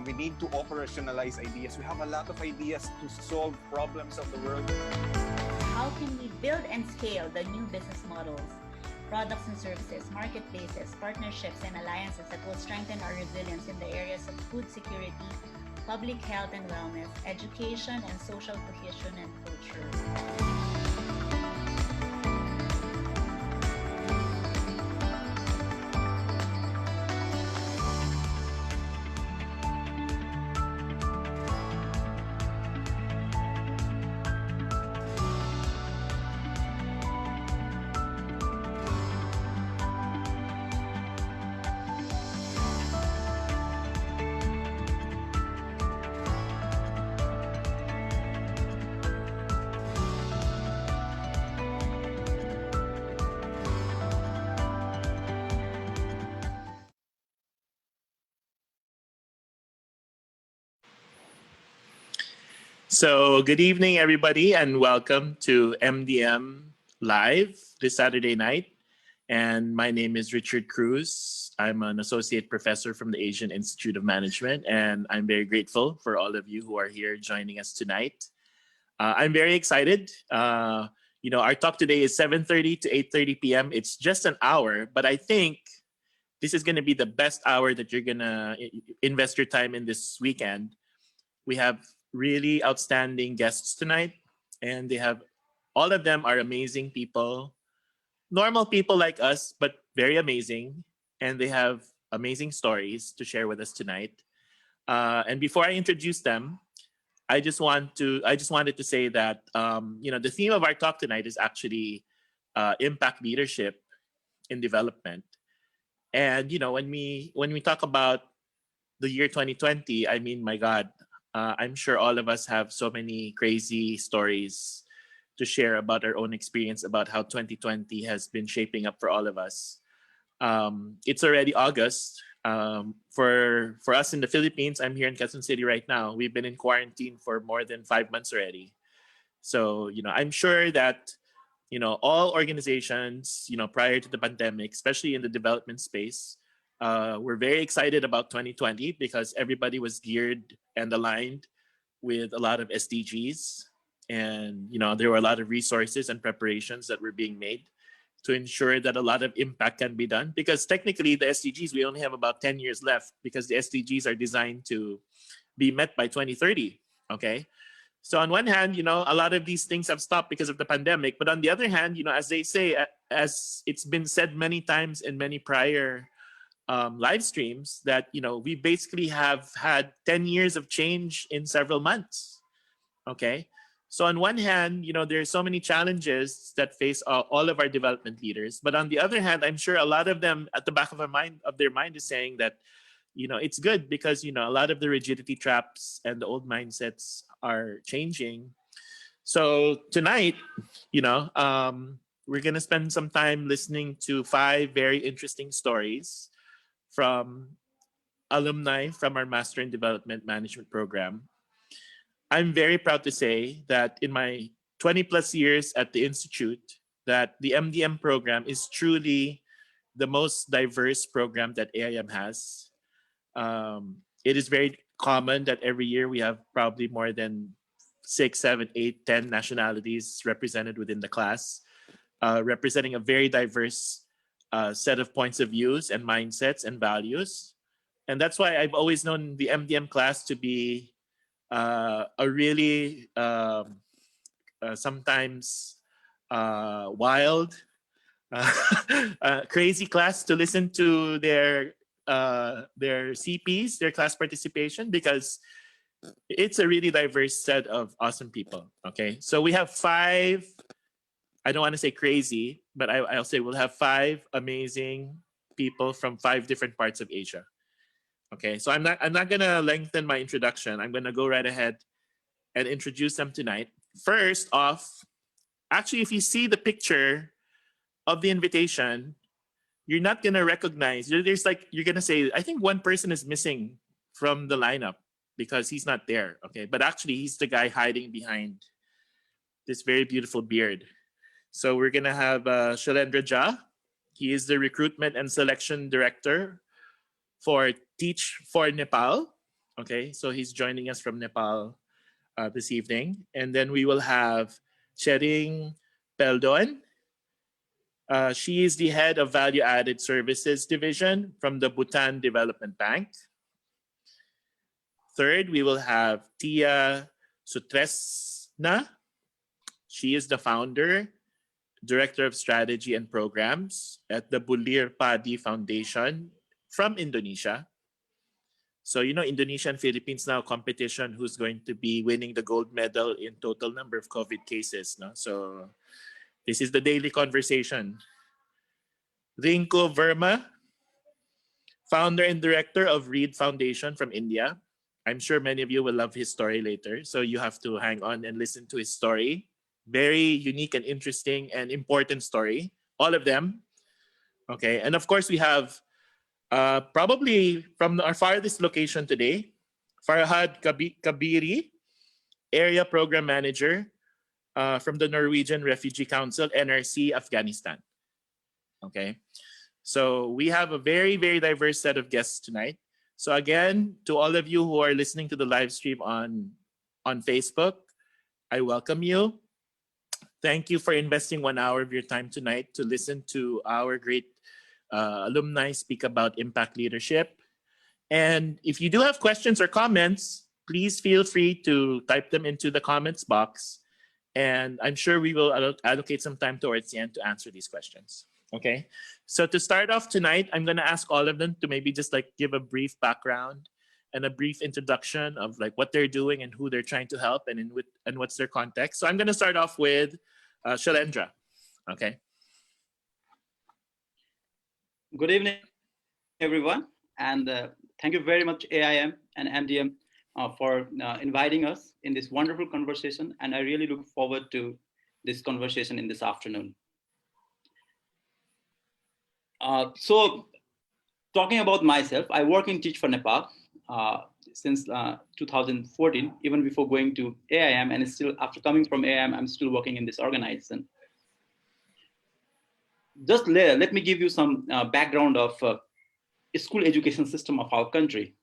We need to operationalize ideas. We have a lot of ideas to solve problems of the world. How can we build and scale the new business models, products and services, marketplaces, partnerships, and alliances that will strengthen our resilience in the areas of food security, public health and wellness, education, and social cohesion and culture? So good evening, everybody, and welcome to MDM Live this Saturday night. And my name is Richard Cruz. I'm an associate professor from the Asian Institute of Management, and I'm very grateful for all of you who are here joining us tonight. I'm very excited. Our talk today is 7:30 to 8:30 p.m. It's just an hour, but I think this is going to be the best hour that you're going to invest your time in this weekend. We have really outstanding guests tonight, and all of them are amazing people, normal people like us, but very amazing, and they have amazing stories to share with us tonight. And before I introduce them, I just wanted to say that the theme of our talk tonight is actually impact leadership in development. And when we talk about the year 2020, I mean, my God, I'm sure all of us have so many crazy stories to share about our own experience about how 2020 has been shaping up for all of us. It's already August. For us in the Philippines, I'm here in Quezon City right now. We've been in quarantine for more than 5 months already. So, I'm sure that, all organizations, prior to the pandemic, especially in the development space, we're very excited about 2020 because everybody was geared and aligned with a lot of SDGs. And, there were a lot of resources and preparations that were being made to ensure that a lot of impact can be done. Because technically the SDGs, we only have about 10 years left because the SDGs are designed to be met by 2030, okay? So on one hand, a lot of these things have stopped because of the pandemic. But on the other hand, as they say, as it's been said many times in many prior live streams, that we basically have had 10 years of change in several months. Okay, so on one hand, there's so many challenges that face all of our development leaders, but on the other hand, I'm sure a lot of them at the back of their mind is saying that it's good because a lot of the rigidity traps and the old mindsets are changing. So tonight, we're gonna spend some time listening to 5 very interesting stories from alumni from our Master in Development Management program. I'm very proud to say that in my 20 plus years at the Institute, that the MDM program is truly the most diverse program that AIM has. It is very common that every year we have probably more than 6, 7, 8, 10 nationalities represented within the class, representing a very diverse set of points of views and mindsets and values. And that's why I've always known the MDM class to be a really sometimes wild, crazy class to listen to their CPs, their class participation, because it's a really diverse set of awesome people. Okay, so we have 5. I don't want to say crazy, but I'll say we'll have 5 amazing people from 5 different parts of Asia. Okay, so I'm not gonna lengthen my introduction. I'm gonna go right ahead and introduce them tonight. First off, actually, if you see the picture of the invitation, you're not gonna recognize. You're gonna say, I think one person is missing from the lineup because he's not there. Okay, but actually, he's the guy hiding behind this very beautiful beard. So we're gonna have Shailendra Jha. He is the recruitment and selection director for Teach for Nepal. Okay, so he's joining us from Nepal this evening. And then we will have Chering Peldon. She is the head of Value Added Services Division from the Bhutan Development Bank. Third, we will have Tia Sutresna. She is the founder, Director of Strategy and Programs at the Bulir Padi Foundation from Indonesia. So, you know, Indonesia and Philippines now competition who's going to be winning the gold medal in total number of COVID cases. No? So this is the daily conversation. Rinko Verma, founder and director of Reed Foundation from India. I'm sure many of you will love his story later. So you have to hang on and listen to his story. Very unique and interesting and important story. All of them. Okay. And of course, we have probably from our farthest location today, Farhad Kabiri, Area Program Manager from the Norwegian Refugee Council, NRC, Afghanistan. Okay. So we have a very, very diverse set of guests tonight. So again, to all of you who are listening to the live stream on Facebook, I welcome you. Thank you for investing 1 hour of your time tonight to listen to our great alumni speak about impact leadership. And if you do have questions or comments, please feel free to type them into the comments box. And I'm sure we will allocate some time towards the end to answer these questions. Okay, so to start off tonight, I'm going to ask all of them to maybe just like give a brief background and a brief introduction of like what they're doing and who they're trying to help and what's their context. So I'm going to start off with Shailendra. Okay. Good evening, everyone, and thank you very much, AIM and MDM, for inviting us in this wonderful conversation. And I really look forward to this conversation in this afternoon. So talking about myself, I work in Teach for Nepal since 2014, even before going to AIM, and still after coming from AIM, I'm still working in this organization. Just let me give you some background of school education system of our country.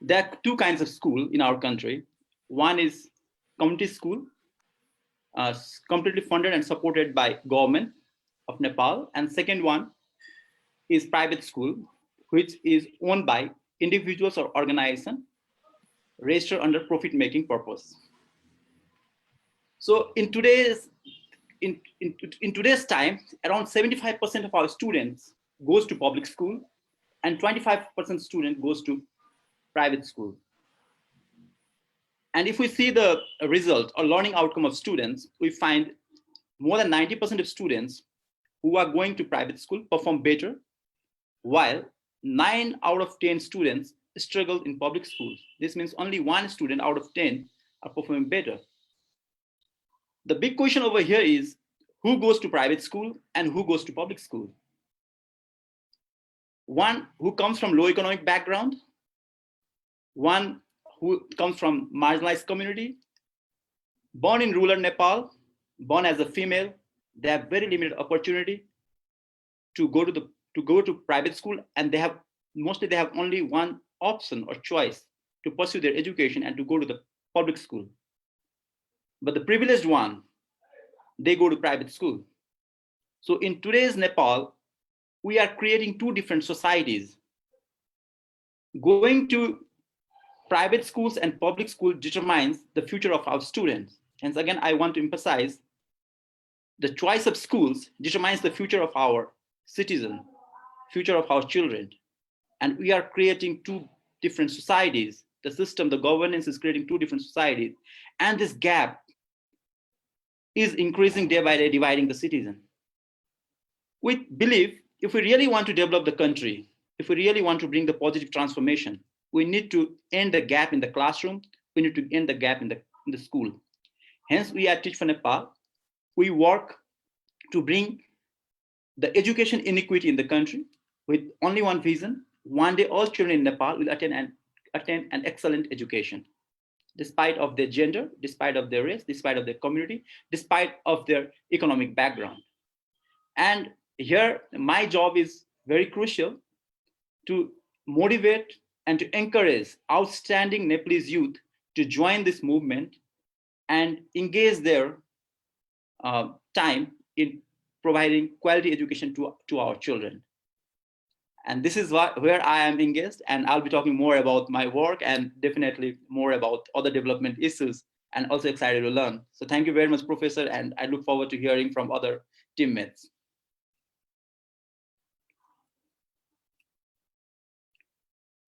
There are two kinds of school in our country. One is community school, completely funded and supported by government of Nepal. And second one is private school, which is owned by individuals or organization registered under profit-making purpose. So in today's time, around 75% of our students goes to public school and 25% student goes to private school. And if we see the result or learning outcome of students, we find more than 90% of students who are going to private school perform better, while 9 out of 10 students struggle in public schools. This means only 1 student out of 10 are performing better. The big question over here is who goes to private school and who goes to public school? One who comes from low economic background, one who comes from marginalized community, born in rural Nepal, born as a female, they have very limited opportunity to go to private school, and they have only one option or choice to pursue their education and to go to the public school. But the privileged one, they go to private school. So in today's Nepal, we are creating two different societies. Going to private schools and public school determines the future of our students. Hence, again, I want to emphasize the choice of schools determines the future of our citizens, future of our children. And we are creating two different societies. The system, the governance is creating two different societies. And this gap is increasing day by day, dividing the citizen. We believe if we really want to develop the country, if we really want to bring the positive transformation, we need to end the gap in the classroom. We need to end the gap in the school. Hence, we at Teach for Nepal, we work to bring the education inequity in the country with only one vision. One day, all children in Nepal will attend an excellent education, despite of their gender, despite of their race, despite of their community, despite of their economic background. And here, my job is very crucial to motivate and to encourage outstanding Nepalese youth to join this movement and engage their time in providing quality education to our children. And this is where I am engaged, and I'll be talking more about my work and definitely more about other development issues, and also excited to learn. So thank you very much, Professor, and I look forward to hearing from other teammates.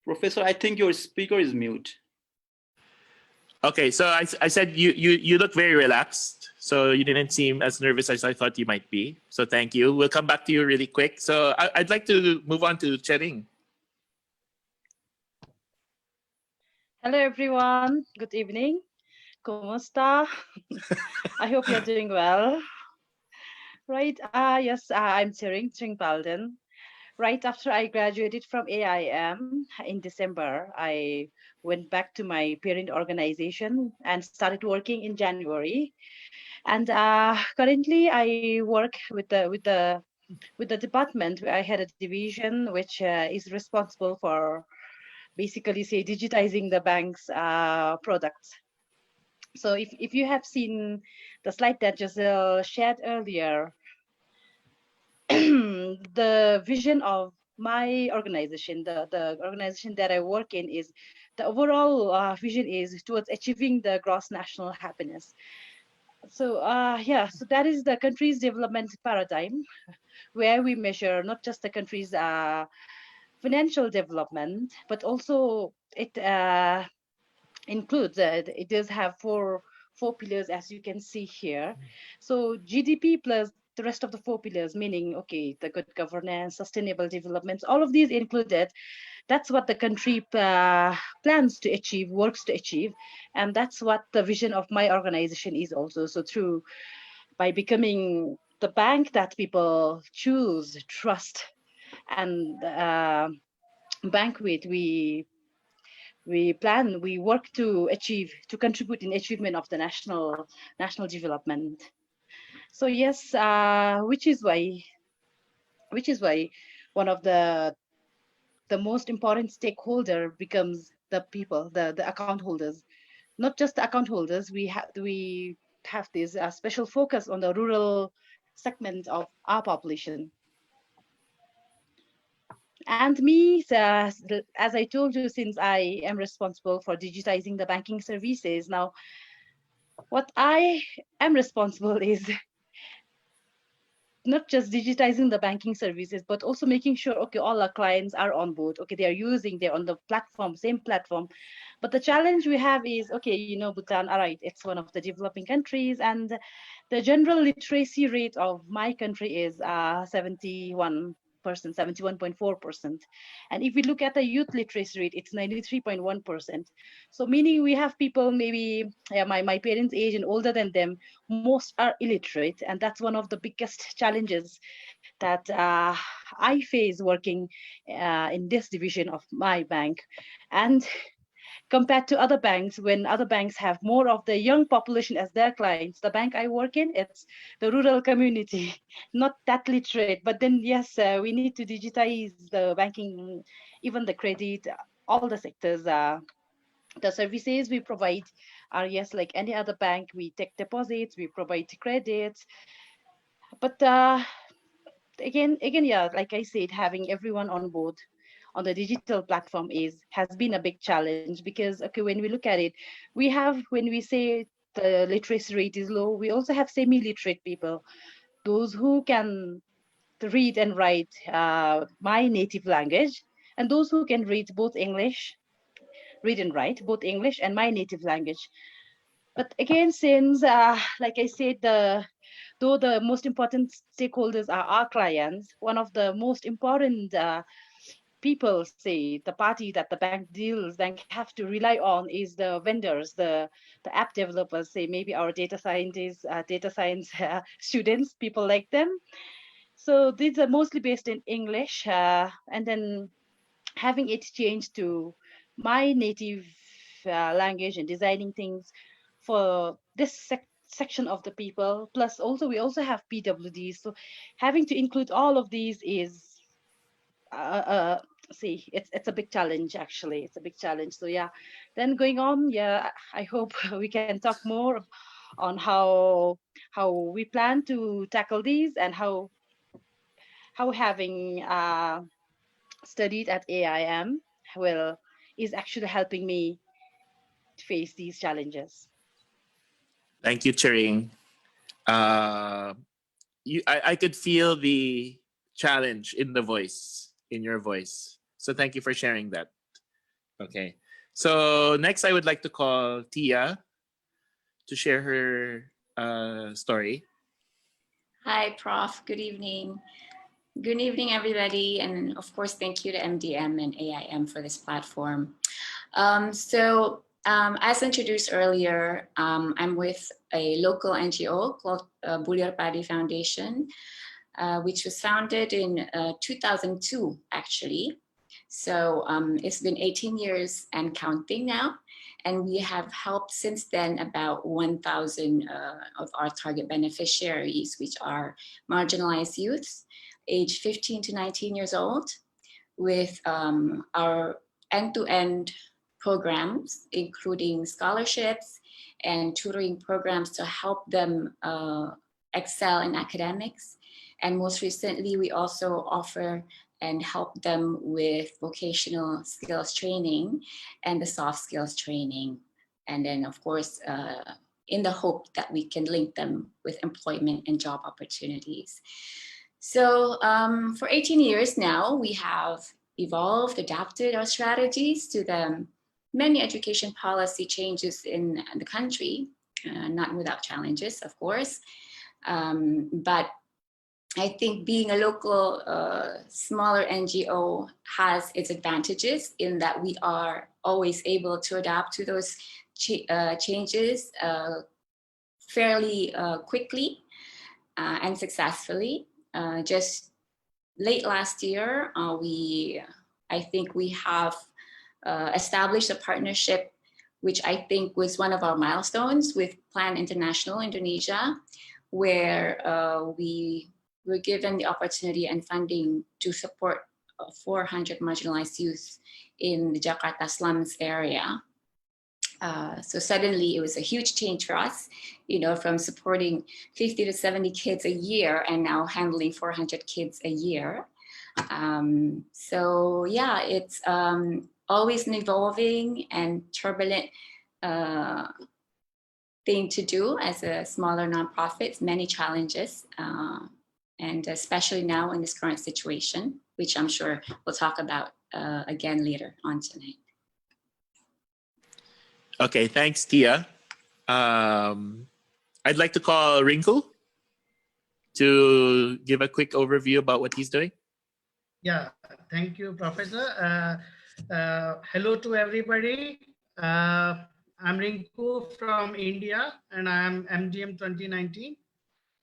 Professor, I think your speaker is mute. Okay, so I said you look very relaxed, so you didn't seem as nervous as I thought you might be. So thank you. We'll come back to you really quick. So I'd like to move on to Chering. Hello, everyone. Good evening. Kumusta? I hope you're doing well. Right. Yes, I'm Chering Palden. Right after I graduated from AIM in December, I went back to my parent organization and started working in January. And currently, I work with the department where I had a division which is responsible for basically say digitizing the bank's products. So if you have seen the slide that Giselle shared earlier, the vision of my organization, the organization that I work in, is the overall vision is towards achieving the gross national happiness. So yeah, so that is the country's development paradigm, where we measure not just the country's financial development, but also it includes it does have four pillars, as you can see here. So GDP plus the rest of the four pillars, meaning okay, the good governance, sustainable development, all of these included. That's what the country plans to achieve, works to achieve, and that's what the vision of my organization is also. So through by becoming the bank that people choose, trust, and bank with, we work to achieve, to contribute in achievement of the national development. So yes, which is why one of the most important stakeholder becomes the people, the account holders. Not just the account holders, we have this special focus on the rural segment of our population. And me, as I told you, since I am responsible for digitizing the banking services, now what I am responsible is not just digitizing the banking services, but also making sure, okay, all our clients are on board. Okay, they're on the platform, same platform. But the challenge we have is, okay, you know, Bhutan, all right, it's one of the developing countries, and the general literacy rate of my country is 71%, 71.4%. And if we look at the youth literacy rate, it's 93.1%. So meaning we have people maybe my parents' age and older than them, most are illiterate. And that's one of the biggest challenges that I face working in this division of my bank. And compared to other banks, when other banks have more of the young population as their clients, the bank I work in, it's the rural community, not that literate. But then, yes, we need to digitize the banking, even the credit, all the sectors. The services we provide are, yes, like any other bank. We take deposits, we provide credits. But again, yeah, like I said, having everyone on board on the digital platform has been a big challenge, because okay, when we look at it, we have, when we say the literacy rate is low, we also have semi-literate people, those who can read and write my native language, and those who can read and write both English and my native language. But again, since like I said, though the most important stakeholders are our clients, one of the most important people, say the party that the bank have to rely on is the vendors, the app developers, say maybe our data scientists, data science students, people like them. So these are mostly based in English, and then having it changed to my native language and designing things for this section of the people. Plus also we also have PWDs, so having to include all of these is see, it's a big challenge actually. It's a big challenge. So yeah, then going on, yeah, I hope we can talk more on how we plan to tackle these, and how having studied at AIM will is actually helping me face these challenges. Thank you, Chering. Uh, I could feel the challenge in the voice, in your voice. So thank you for sharing that. Okay. So next, I would like to call Tia to share her story. Hi, Prof. Good evening. Good evening, everybody. And of course, thank you to MDM and AIM for this platform. As introduced earlier, I'm with a local NGO called Bulir Padi Foundation, which was founded in 2002, actually. So it's been 18 years and counting now. And we have helped since then about 1,000 of our target beneficiaries, which are marginalized youths, aged 15 to 19 years old, with our end-to-end programs, including scholarships and tutoring programs to help them excel in academics. And most recently, we also offer and help them with vocational skills training and the soft skills training. And then, of course, in the hope that we can link them with employment and job opportunities. So for 18 years now, we have evolved, adapted our strategies to the many education policy changes in the country, not without challenges, of course. But I think being a local, smaller NGO has its advantages in that we are always able to adapt to those changes fairly quickly and successfully. Just late last year, I think we have established a partnership, which I think was one of our milestones with Plan International Indonesia, where we were given the opportunity and funding to support 400 marginalized youth in the Jakarta slums area. So suddenly it was a huge change for us, you know, from supporting 50 to 70 kids a year and now handling 400 kids a year. So yeah, it's always an evolving and turbulent thing to do as a smaller nonprofit, many challenges, and especially now in this current situation, which I'm sure we'll talk about again later on tonight. Okay, thanks, Tia. I'd like to call Rinkle to give a quick overview about what he's doing. Yeah, thank you, Professor. Hello to everybody. I'm Rinku from India, and I'm MDM 2019.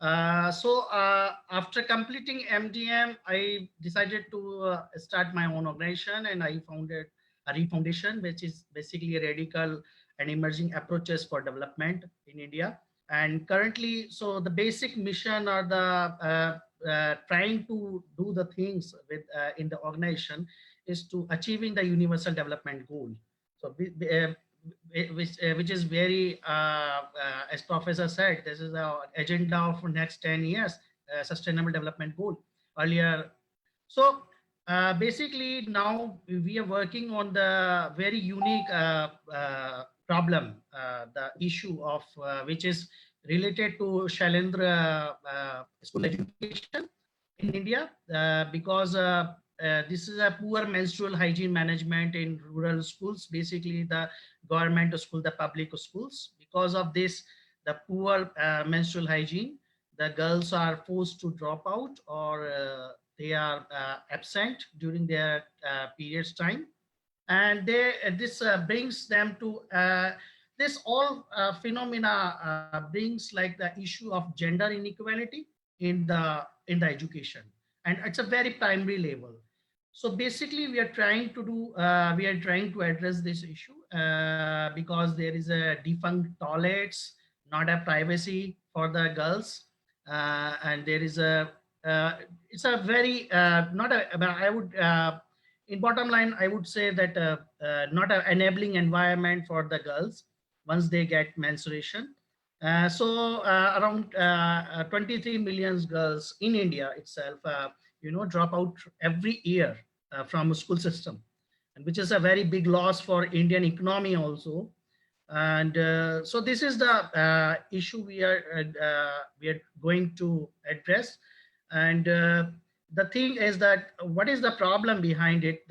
After completing MDM, I decided to start my own organization, and I founded a Foundation, which is basically a radical and emerging approaches for development in India. And currently, so the basic mission or the trying to do the things with in the organization is to achieving the universal development goal. So which is very, as Professor said, this is our agenda for next 10 years, sustainable development goal earlier. So basically now we are working on the very unique problem, the issue of which is related to Shailendra school education in India, because this is a poor menstrual hygiene management in rural schools, basically the government school, the public schools. Because of this, the poor menstrual hygiene, the girls are forced to drop out, or they are absent during their periods time. And this brings them to this all phenomena brings like the issue of gender inequality in the education, and it's a very primary level. So basically we are trying to do we are trying to address this issue because there is a defunct toilets, not a privacy for the girls, and there is a it's a very not a, I would in bottom line, I would say that not an enabling environment for the girls once they get menstruation. Around 23 million girls in India itself, drop out every year from a school system, and which is a very big loss for Indian economy also. And so this is the issue we are going to address. And the thing is that what is the problem behind it?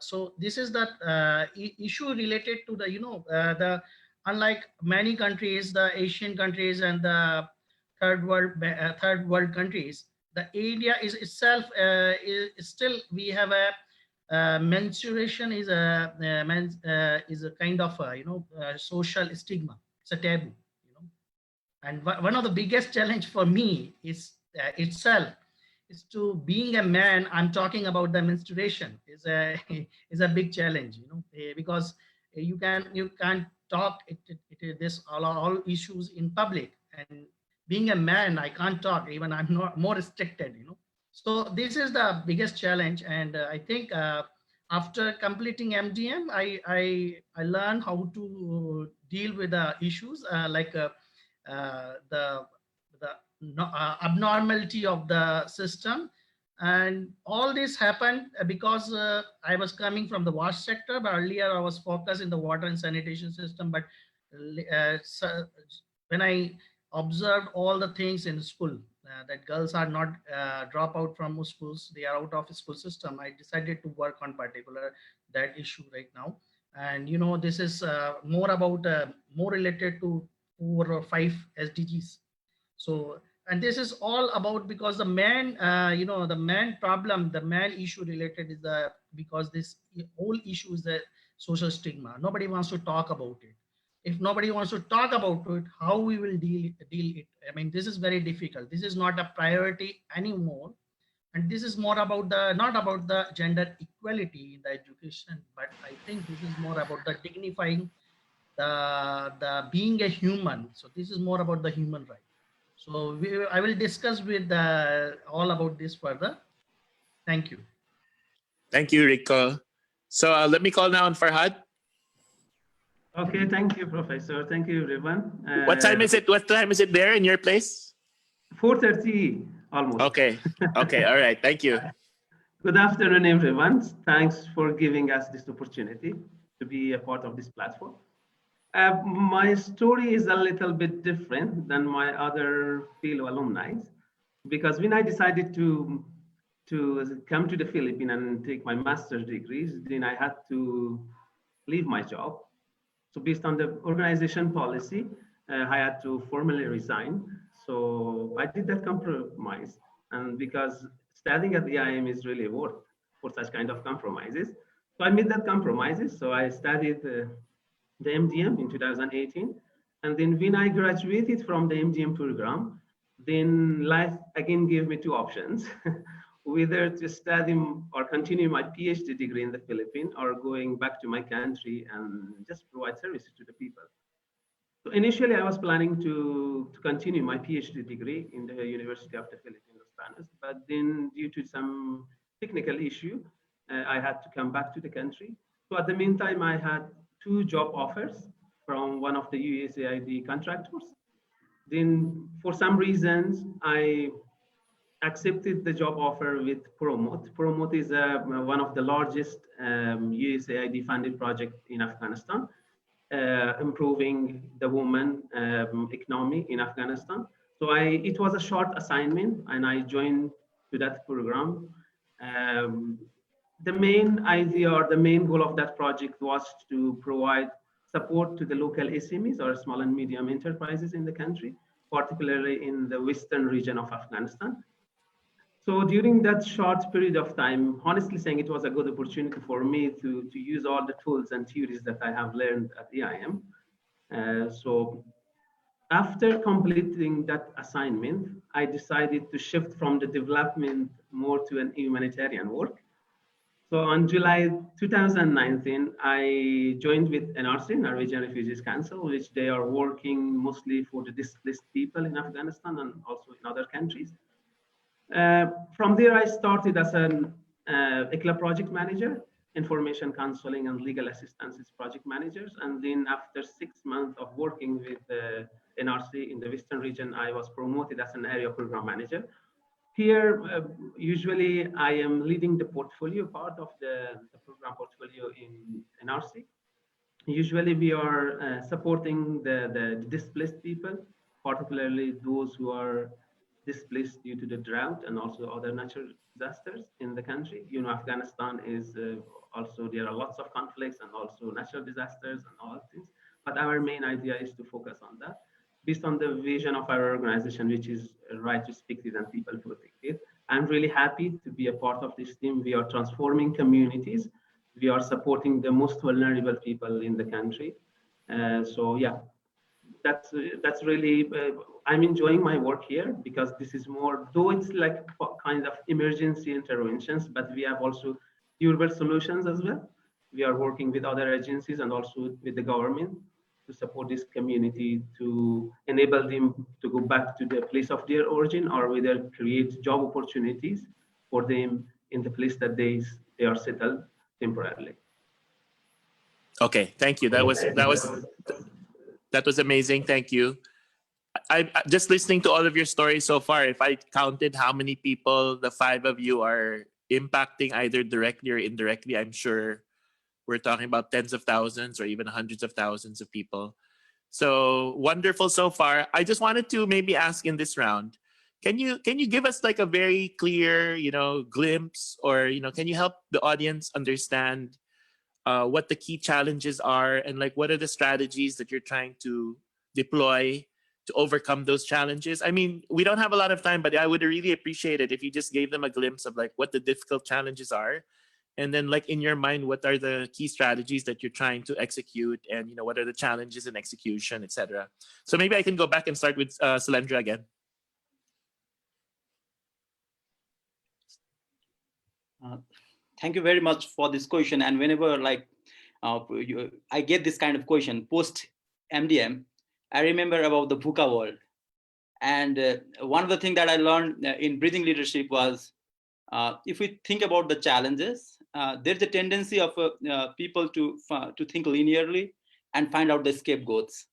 So this is the issue related to the the unlike many countries, the Asian countries and the third world countries, the India is itself is still we have a menstruation is a kind of social stigma. It's a taboo, and one of the biggest challenge for me is itself is to being a man. I'm talking about the menstruation is a is a big challenge, because you can't talk this all issues in public, and being a man I can't talk, even I'm not more restricted, so this is the biggest challenge. And I think after completing MDM, I learned how to deal with the issues like the abnormality of the system. And all this happened because I was coming from the wash sector, but earlier I was focused in the water and sanitation system. But so when I observed all the things in school, that girls are not drop out from schools, they are out of school system, I decided to work on particular that issue right now. And this is more about more related to 4 or 5 SDGs. So, and this is all about because the man, the man problem, the man issue related is the because this whole issue is the social stigma. Nobody wants to talk about it. If nobody wants to talk about it, how we will deal it? I mean, this is very difficult. This is not a priority anymore, and this is more about not about the gender equality in the education, but I think this is more about the dignifying the being a human. So this is more about the human right. So I will discuss with all about this further. Thank you. Thank you, Rico. So let me call now on Farhad. Okay, thank you, Professor. Thank you, everyone. What time is it? What time is it there in your place? 4:30 almost. Okay. Okay. All right. Thank you. Good afternoon, everyone. Thanks for giving us this opportunity to be a part of this platform. My story is a little bit different than my other fellow alumni, because when I decided to come to the Philippines and take my master's degrees, then I had to leave my job. So based on the organization policy, I had to formally resign. So I did that compromise. And because studying at the IIM is really worth for such kind of compromises. So I made that compromises. So I studied the MDM in 2018. And then when I graduated from the MDM program, then life again gave me two options. Whether to study or continue my PhD degree in the Philippines or going back to my country and just provide services to the people. So initially I was planning to continue my PhD degree in the University of the Philippines, Los Baños, but then due to some technical issue, I had to come back to the country. So at the meantime, I had 2 job offers from one of the USAID contractors. Then for some reasons, I accepted the job offer with Promote. Promote is one of the largest USAID funded project in Afghanistan, improving the woman economy in Afghanistan. So it was a short assignment and I joined to that program. The main idea or the main goal of that project was to provide support to the local SMEs or small and medium enterprises in the country, particularly in the western region of Afghanistan. So during that short period of time, honestly saying, it was a good opportunity for me to use all the tools and theories that I have learned at EIM. So after completing that assignment, I decided to shift from the development more to an humanitarian work. So on July 2019, I joined with NRC, Norwegian Refugees Council, which they are working mostly for the displaced people in Afghanistan and also in other countries. From there, I started as an ECLA project manager. information counseling and legal assistance as project managers. And then after 6 months of working with NRC in the Western region, I was promoted as an area program manager. Here, usually I am leading the portfolio part of the program portfolio in NRC. Usually we are supporting the displaced people, particularly those who are displaced due to the drought and also other natural disasters in the country. You know, Afghanistan is also, there are lots of conflicts and also natural disasters and all things. But our main idea is to focus on that based on the vision of our organization, which is right respected and people protected. I'm really happy to be a part of this team. We are transforming communities. We are supporting the most vulnerable people in the country. So yeah, that's really, I'm enjoying my work here because this is more, though it's like kind of emergency interventions, but we have also durable solutions as well. We are working with other agencies and also with the government to support this community, to enable them to go back to the place of their origin, or whether create job opportunities for them in the place that they are settled temporarily. Okay, thank you. That was amazing. Thank you. I just listening to all of your stories so far, if I counted how many people the five of you are impacting either directly or indirectly, I'm sure we're talking about tens of thousands or even hundreds of thousands of people. So wonderful so far. I just wanted to maybe ask in this round, can you give us like a very clear, glimpse, or, can you help the audience understand what the key challenges are, and like what are the strategies that you're trying to deploy to overcome those challenges? I mean, we don't have a lot of time, but I would really appreciate it if you just gave them a glimpse of like what the difficult challenges are. And then like in your mind, what are the key strategies that you're trying to execute, and what are the challenges in execution, etc. So maybe I can go back and start with Salendra again. Thank you very much for this question. And whenever I get this kind of question post MDM, I remember about the VUCA world. And one of the things that I learned in breathing leadership was, if we think about the challenges, there's a tendency of people to think linearly and find out the scapegoats.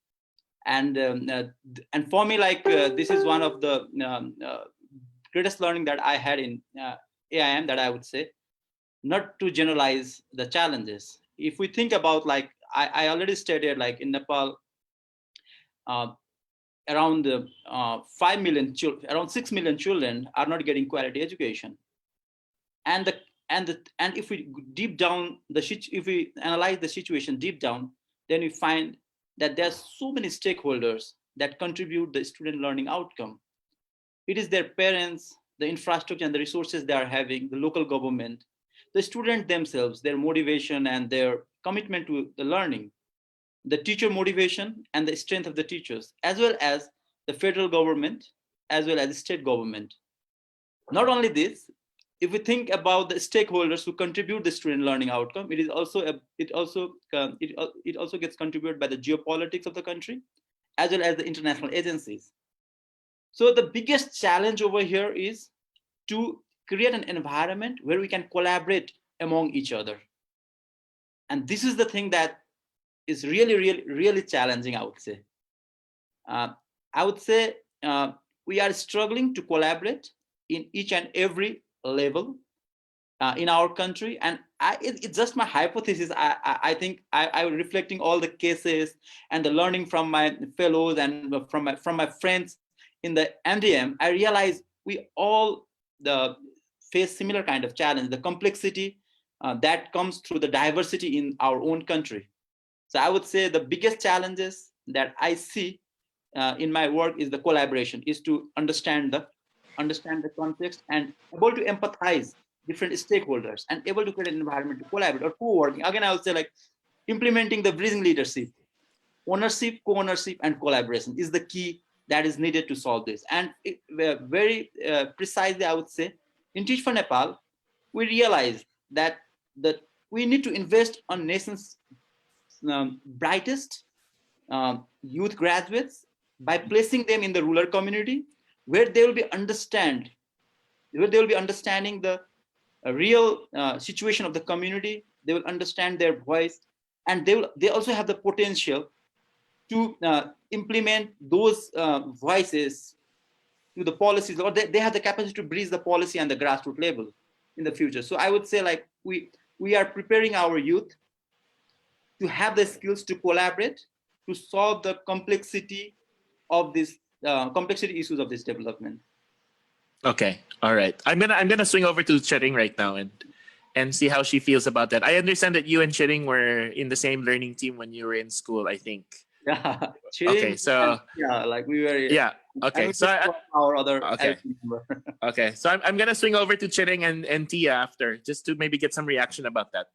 And for me, this is one of the greatest learning that I had in AIM, that I would say, not to generalize the challenges. If we think about, I already stated, in Nepal, around 5 million children, around 6 million children are not getting quality education. And if we deep down if we analyze the situation deep down, then we find that there's so many stakeholders that contribute the student learning outcome. It is their parents, the infrastructure and the resources they are having, the local government, the student themselves, their motivation and their commitment to the learning, the teacher motivation and the strength of the teachers, as well as the federal government, as well as the state government. Not only this, if we think about the stakeholders who contribute the student learning outcome, it also gets contributed by the geopolitics of the country, as well as the international agencies. So the biggest challenge over here is to create an environment where we can collaborate among each other. And this is the thing that is really, really, really challenging, I would say. We are struggling to collaborate in each and every level in our country. And it's just my hypothesis. I think I was reflecting all the cases and the learning from my fellows and from my friends in the MDM. I realized we all face similar kind of challenge, the complexity that comes through the diversity in our own country. So I would say the biggest challenges that I see in my work is the collaboration, is to understand the context and able to empathize different stakeholders and able to create an environment to collaborate or co-working. Again, I would say implementing the breathing leadership, ownership, co-ownership, and collaboration is the key that is needed to solve this. And very precisely, I would say, in Teach for Nepal, we realized that we need to invest on nation's brightest youth graduates by placing them in the rural community, where they will be understanding the real situation of the community, they will understand their voice, and they also have the potential to implement those voices to the policies, or they have the capacity to bridge the policy and the grassroots level in the future. So I would say, like, we are preparing our youth to have the skills to collaborate to solve the complexity of this complexity issues of this development. Okay, all right. I'm gonna swing over to Chering right now and see how she feels about that. I understand that you and Chering were in the same learning team when you were in school, I think. Yeah. Okay, so yeah, like we were. yeah. Okay, so our other. okay. Okay, so I'm gonna swing over to Chering and Tia after, just to maybe get some reaction about that.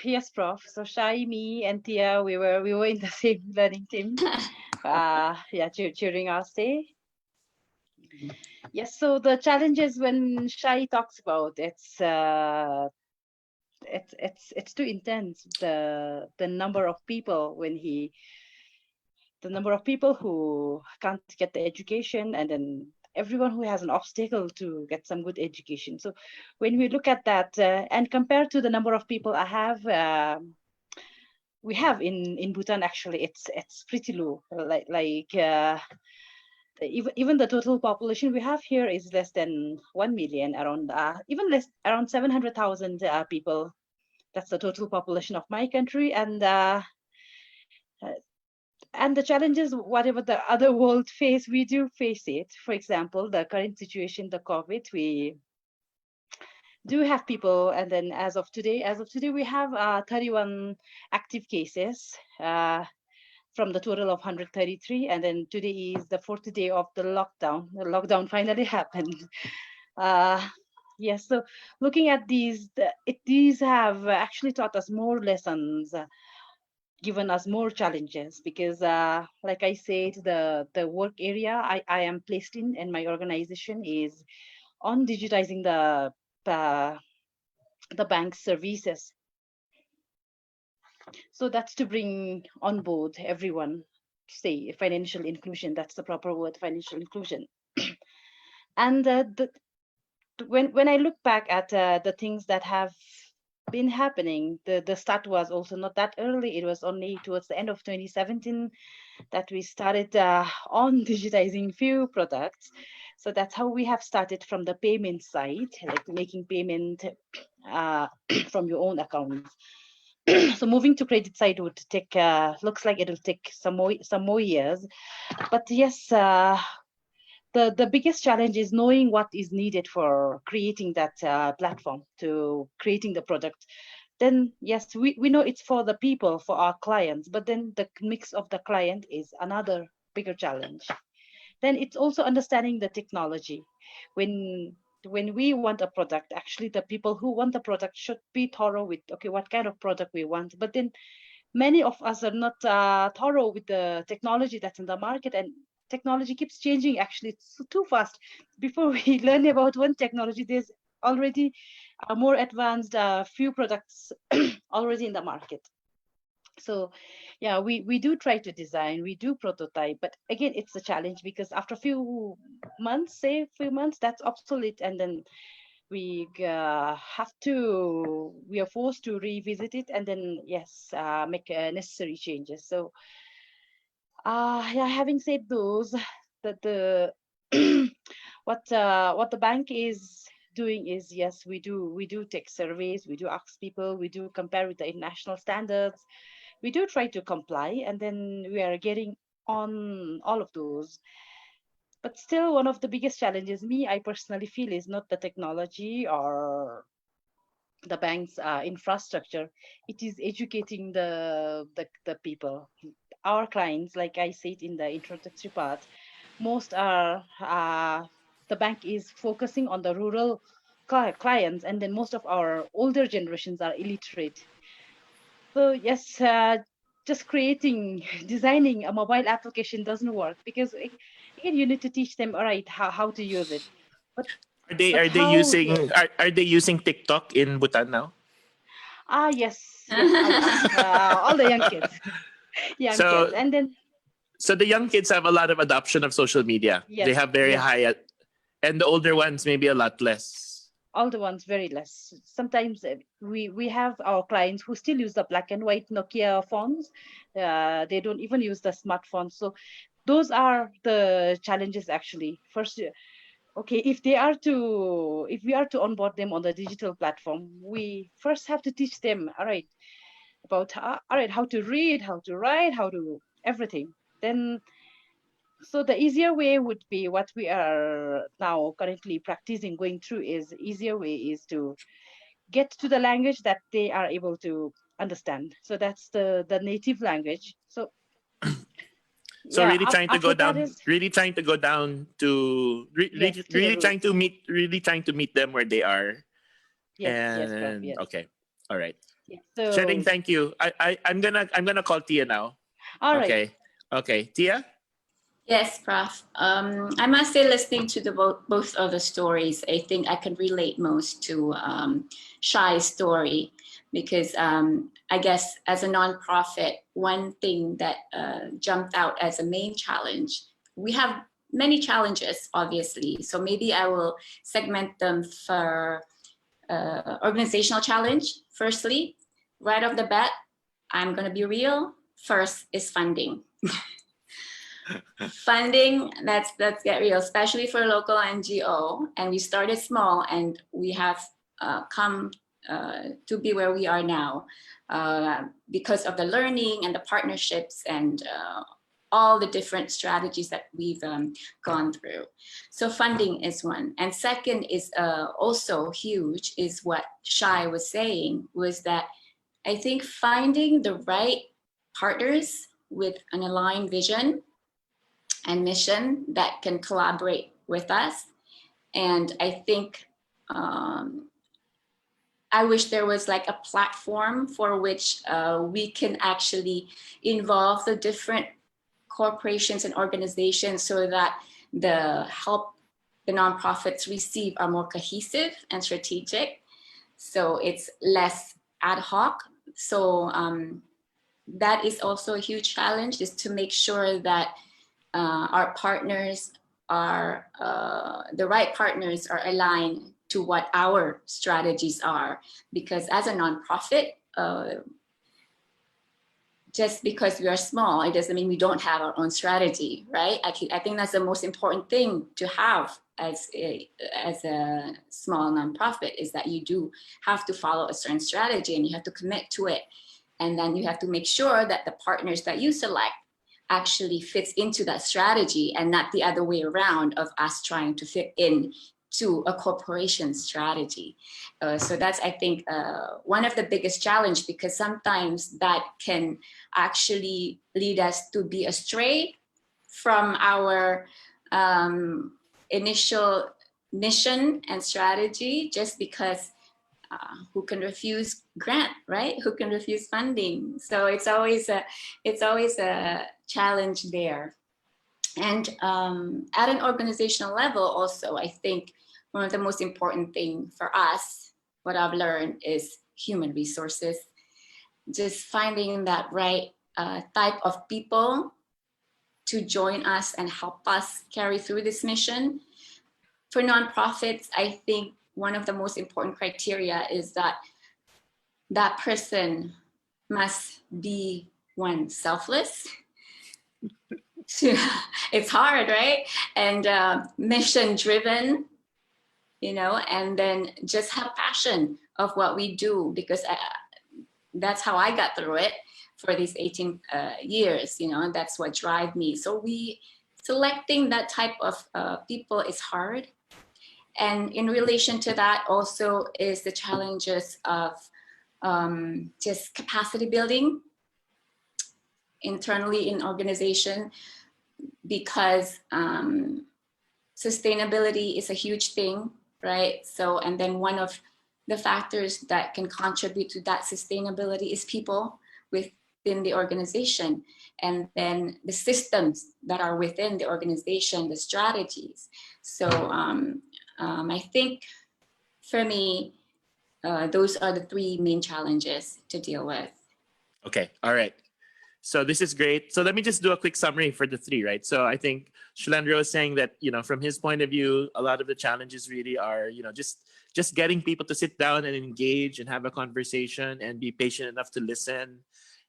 Yes, Prof. So Shai, me, and Tia, we were in the same learning team. Yeah, during our stay. Yes. So the challenges when Shai talks about it's too intense. The number of people the number of people who can't get the education, and then everyone who has an obstacle to get some good education. So when we look at that and compared to the number of people we have in Bhutan, actually it's pretty low. Even the total population we have here is less than 1 million, around around 700,000 people. That's the total population of my country, and the challenges, whatever the other world face, we do face it. For example, the current situation, the COVID, we do have people, and then as of today, we have 31 active cases from the total of 133, and then today is the 4th day of the lockdown. The lockdown finally happened. Yes, so looking at these have actually taught us more lessons, given us more challenges, because like I said, the work area I am placed in and my organization is on digitizing the bank services. So that's to bring on board everyone, say financial inclusion, that's the proper word, financial inclusion. And when I look back at the things that have been happening, the start was also not that early. It was only towards the end of 2017 that we started on digitizing few products. So that's how we have started, from the payment side, like making payment from your own account. So moving to credit side would take looks like it'll take some more years. But yes, the biggest challenge is knowing what is needed for creating that platform, to creating the product. Then yes, we know it's for the people, for our clients, but then the mix of the client is another bigger challenge. Then it's also understanding the technology. When we want a product, actually the people who want the product should be thorough with, okay, what kind of product we want. But then many of us are not thorough with the technology that's in the market, and technology keeps changing. Actually, it's too fast. Before we learn about one technology, there's already more advanced few products already in the market. So yeah, we do try to design, we do prototype, but again, it's a challenge, because after a few months, that's obsolete, and then we are forced to revisit it, and then yes, make necessary changes. So yeah, having said those, the what the bank is doing is, yes, we do take surveys, we do ask people, we do compare with the international standards, we do try to comply, and then we are getting on all of those. But still, one of the biggest challenges I personally feel is not the technology or the bank's infrastructure. It is educating the people, our clients. Like I said in the introductory part, most are the bank is focusing on the rural clients, and then most of our older generations are illiterate. So yes, just designing a mobile application doesn't work, because again, you need to teach them, all right, how to use it. But are they using TikTok in Bhutan now? Yes, all the young kids, kids, and then. So the young kids have a lot of adoption of social media. Yes, they have very high, and the older ones maybe a lot less. all the ones very less. Sometimes we have our clients who still use the black and white Nokia phones. They don't even use the smartphones. So those are the challenges actually. First, okay, if we are to onboard them on the digital platform, we first have to teach them, all right, about how to read, how to write, how to everything. Then, so the easier way would be what we are now currently practicing going through is easier way is to get to the language that they are able to understand. So that's the native language. So So yeah, really trying to after go that down, is really trying to go down to, yes to the really trying roots. to meet, really trying to meet them where they are. Yes, Prof. And Yes. okay, all right. Yes. Sharing, So thank you. I'm gonna call Tia now. all right. Okay, okay, Tia. Yes, Prof. I must say, listening to the both of the stories, I think I can relate most to Shai's story because I guess as a nonprofit, one thing that jumped out as a main challenge, we have many challenges, obviously. So maybe I will segment them for organizational challenge. Firstly, right off the bat, I'm going to be real. First is funding. Funding, let's get real, especially for a local NGO. And we started small and we have come to be where we are now because of the learning and the partnerships and all the different strategies that we've gone through. So funding is one. And second is also huge is what Shai was saying, was that I think finding the right partners with an aligned vision and mission that can collaborate with us. And I think I wish there was like a platform for which we can actually involve the different corporations and organizations so that the help the nonprofits receive are more cohesive and strategic. So it's less ad hoc. So that is also a huge challenge, is to make sure that our partners are, the right partners are aligned to what our strategies are. Because as a nonprofit, just because we are small, it doesn't mean we don't have our own strategy, right? I think that's the most important thing to have as a small nonprofit, is that you do have to follow a certain strategy and you have to commit to it. And then you have to make sure that the partners that you select actually fits into that strategy and not the other way around of us trying to fit in to a corporation strategy. So that's, I think, one of the biggest challenge, because sometimes that can actually lead us to be astray from our initial mission and strategy, just because who can refuse grant, right? Who can refuse funding? So it's always a challenge there. And at an organizational level also, I think one of the most important thing for us, what I've learned, is human resources. Just finding that right type of people to join us and help us carry through this mission. For nonprofits, I think one of the most important criteria is that that person must be, one, selfless. It's hard, right? And mission driven, and then just have passion of what we do, because that's how I got through it for these 18 years, that's what drive me. So selecting that type of people is hard. And in relation to that also is the challenges of just capacity building internally in organization, because sustainability is a huge thing, right? So, and then one of the factors that can contribute to that sustainability is people within the organization, and then the systems that are within the organization, the strategies. So I think for me, those are the three main challenges to deal with. Okay, all right. So this is great. So let me just do a quick summary for the three, right? So I think Shalendra was saying that, from his point of view, a lot of the challenges really are, just getting people to sit down and engage and have a conversation and be patient enough to listen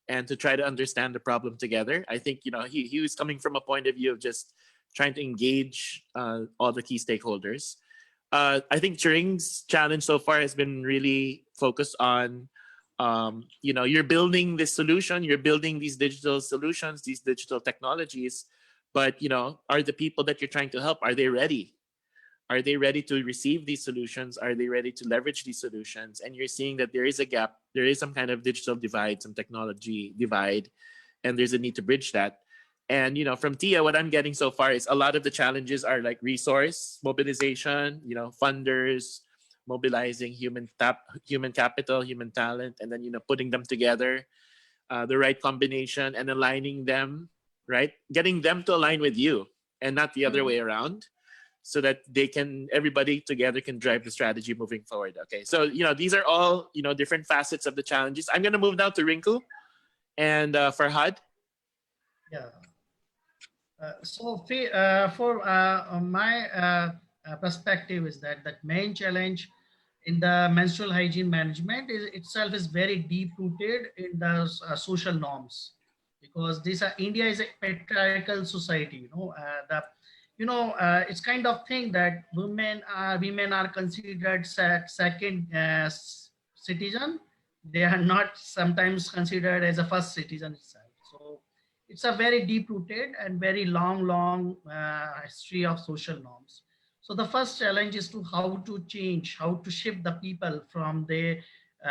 and to try to understand the problem together. I think, he was coming from a point of view of just trying to engage all the key stakeholders. I think Turing's challenge so far has been really focused on, you're building this solution, you're building these digital solutions, these digital technologies, but, are the people that you're trying to help, are they ready? Are they ready to receive these solutions? Are they ready to leverage these solutions? And you're seeing that there is a gap, there is some kind of digital divide, some technology divide, and there's a need to bridge that. And, from Tia, what I'm getting so far is a lot of the challenges are like resource mobilization, funders, mobilizing human capital, human talent, and then, putting them together, the right combination and aligning them, right? Getting them to align with you and not the other way around, so that everybody together can drive the strategy moving forward. Okay, so, these are all, different facets of the challenges. I'm going to move now to Rinku and Farhad. Yeah. For my perspective is that the main challenge in the menstrual hygiene management itself is very deep rooted in the social norms, because India is a patriarchal society. It's kind of thing that women are considered second citizen. They are not sometimes considered as a first citizen itself. So it's a very deep rooted and very long history of social norms. So the first challenge is how to shift the people from the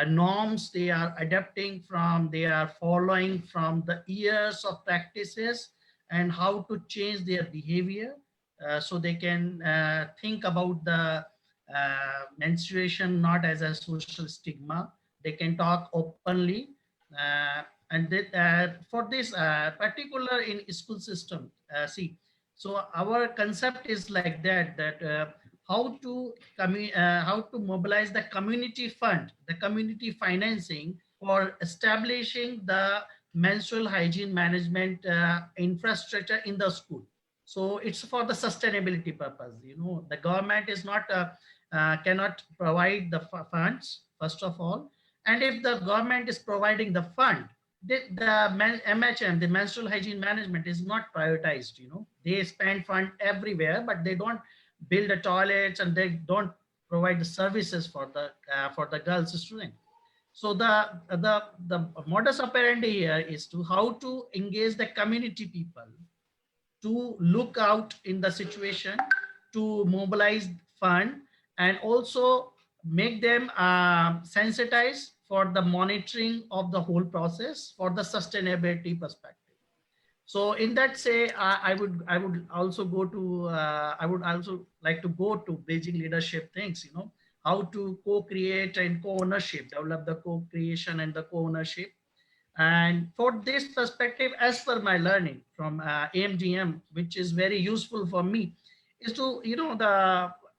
norms they are adapting from, they are following from the years of practices, and how to change their behavior so they can think about the menstruation not as a social stigma. They can talk openly. For this particular in school system, so our concept is like that how to mobilize the community fund, the community financing for establishing the menstrual hygiene management infrastructure in the school. So it's for the sustainability purpose. The government is not cannot provide the funds, first of all. And if the government is providing the fund, the MHM, the menstrual hygiene management, is not prioritized. They spend fund everywhere, but they don't build the toilets and they don't provide the services for the girls student. So the modus operandi here is how to engage the community people to look out in the situation, to mobilize fund, and also make them sensitized for the monitoring of the whole process for the sustainability perspective. So in that I would also go to I would also like to go to basic leadership things, how to co-create and co-ownership, develop the co-creation and the co-ownership. And for this perspective, as per my learning from MDM, which is very useful for me, is to,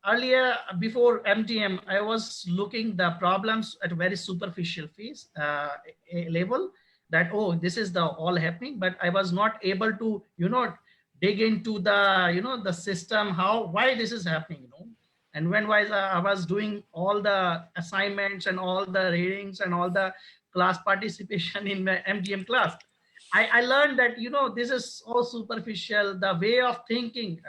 earlier before MDM, I was looking the problems at a very superficial phase level, that, oh, this is all happening, but I was not able to, dig into the, the system, why this is happening, And when I was doing all the assignments and all the readings and all the class participation in my MDM class, I learned that, this is all superficial. The way of thinking,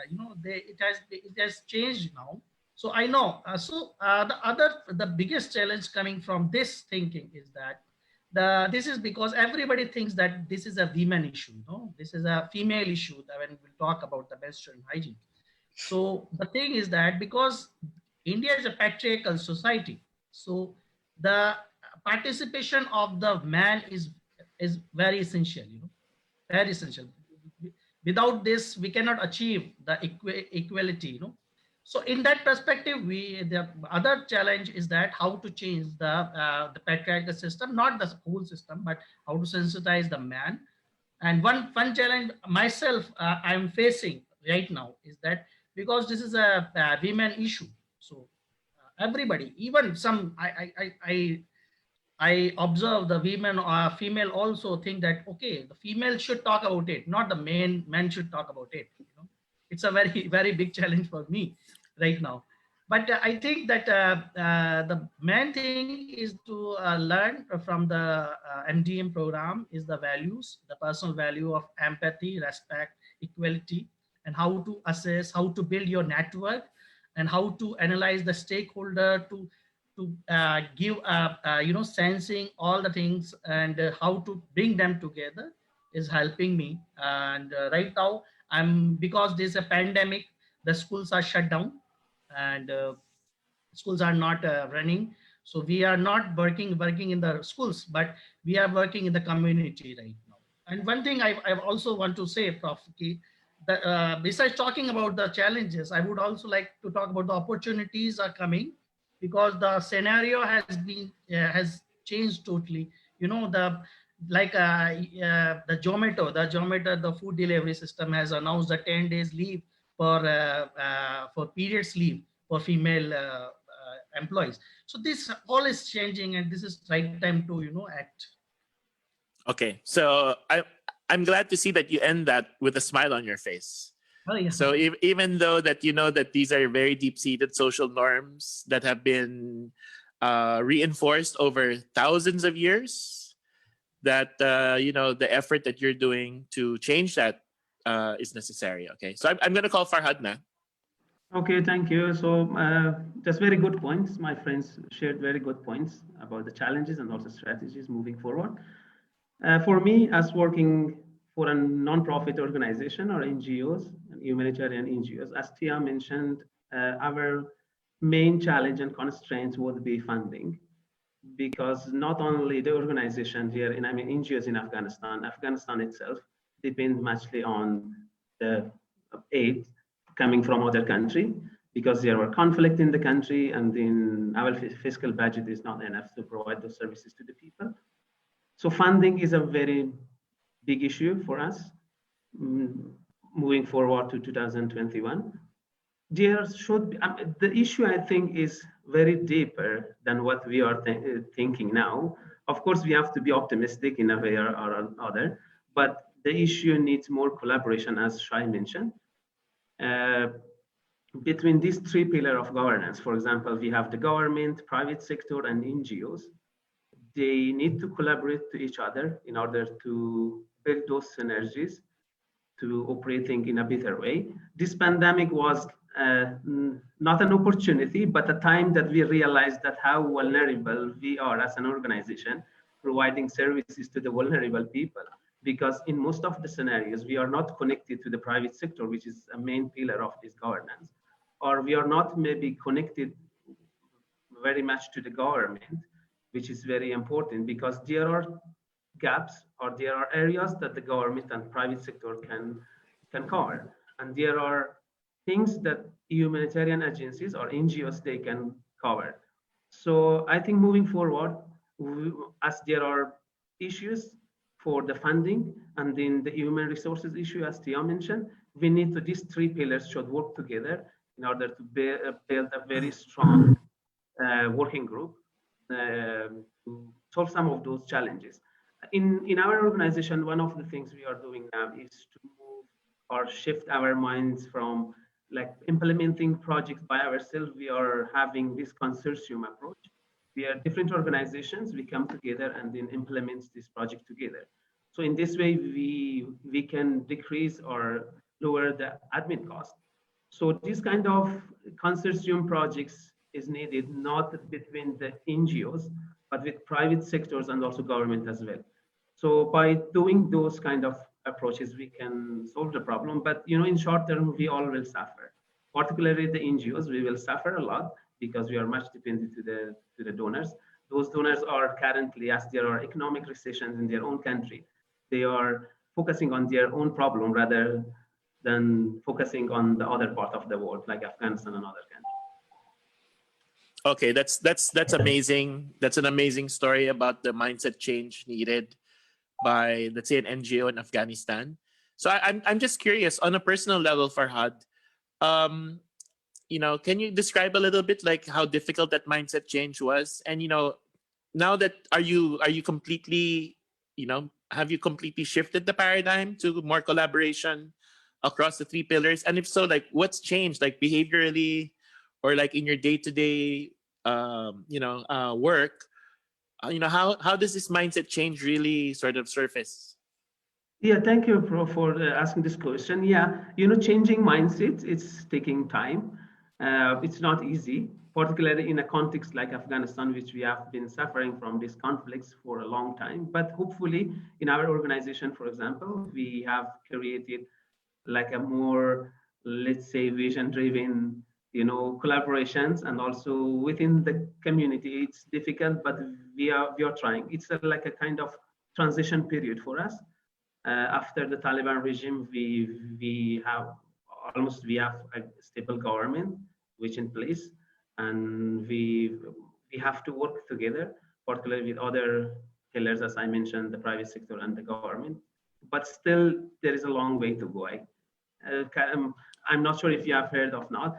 it has changed now. So I know. The biggest challenge coming from this thinking is that this is because everybody thinks that this is a women issue. This is a female issue when we talk about the menstrual hygiene. So the thing is that because India is a patriarchal society, so the participation of the man is very essential, very essential. Without this, we cannot achieve the equality, So in that perspective, the other challenge is that how to change the patriarchal system, not the whole system, but how to sensitize the man. And one challenge myself I'm facing right now is that because this is a women issue, so everybody, even some, I I observe the women or female also think that, okay, the female should talk about it, not the men should talk about it. You know, it's a very, very big challenge for me right now. But I think that the main thing is to learn from the MDM program is the values, the personal value of empathy, respect, equality, and how to assess, how to build your network, and how to analyze the stakeholder to give sensing all the things, and how to bring them together is helping me. And right now, I'm, because there's a pandemic, the schools are shut down, and schools are not running, so we are not working in the schools, but we are working in the community right now. And one thing I also want to say, Prof, that besides talking about the challenges, I would also like to talk about the opportunities are coming, because the scenario has changed totally. You know, the like the food delivery system has announced a 10 days leave for periods leave for female employees. So this all is changing, and this is right time to act. Okay, so I'm glad to see that you end that with a smile on your face. Oh, yeah. So even though that you know that these are very deep-seated social norms that have been reinforced over thousands of years, that the effort that you're doing to change that is necessary. Okay, so I'm going to call Farhad now. Okay, thank you. So just very good points. My friends shared very good points about the challenges and also strategies moving forward. For me, as working for a non-profit organization or NGOs, humanitarian NGOs, as Tia mentioned, our main challenge and constraints would be funding, because not only the organization here, NGOs in Afghanistan itself depends muchly on the aid coming from other country, because there were conflict in the country, and then our fiscal budget is not enough to provide those services to the people. So funding is a very big issue for us moving forward to 2021. There should be, the issue, I think, is very deeper than what we are thinking now. Of course, we have to be optimistic in a way or another, but the issue needs more collaboration, as Shai mentioned. Between these three pillars of governance, for example, we have the government, private sector, and NGOs. They need to collaborate to each other in order to build those synergies to operating in a better way. This pandemic was not an opportunity, but a time that we realized that how vulnerable we are as an organization providing services to the vulnerable people. Because in most of the scenarios, we are not connected to the private sector, which is a main pillar of this governance, or we are not maybe connected very much to the government, which is very important, because there are gaps or there are areas that the government and private sector can cover. And there are things that humanitarian agencies or NGOs, they can cover. So I think moving forward, as there are issues for the funding and then the human resources issue, as Tia mentioned, we need to, these three pillars should work together in order to build a very strong working group to solve some of those challenges. In our organization, one of the things we are doing now is to move or shift our minds from like implementing projects by ourselves. We are having this consortium approach. We are different organizations, we come together and then implement this project together. So in this way, we can decrease or lower the admin cost. So this kind of consortium projects is needed not between the NGOs, but with private sectors and also government as well. So by doing those kind of approaches, we can solve the problem. But in short term, we all will suffer. Particularly the NGOs, we will suffer a lot because we are much dependent to the donors. Those donors are currently, as there are economic recessions in their own country, they are focusing on their own problem rather than focusing on the other part of the world, like Afghanistan and other countries. Okay, that's amazing. That's an amazing story about the mindset change needed by, let's say, an NGO in Afghanistan. So I'm just curious, on a personal level, Farhad, can you describe a little bit like how difficult that mindset change was? And now that are you completely, have you completely shifted the paradigm to more collaboration across the three pillars? And if so, like what's changed, like behaviorally or like in your day-to-day work? How does this mindset change really sort of surface? Yeah, thank you, for asking this question. Yeah, changing mindsets, it's taking time. It's not easy, particularly in a context like Afghanistan, which we have been suffering from these conflicts for a long time. But hopefully, in our organization, for example, we have created like a more, let's say, vision-driven, collaborations, and also within the community. It's difficult, but we are trying. It's like a kind of transition period for us. After the Taliban regime, we have a stable government which in place, and we have to work together, particularly with other pillars, as I mentioned, the private sector and the government. But still, there is a long way to go. I'm not sure if you have heard of not.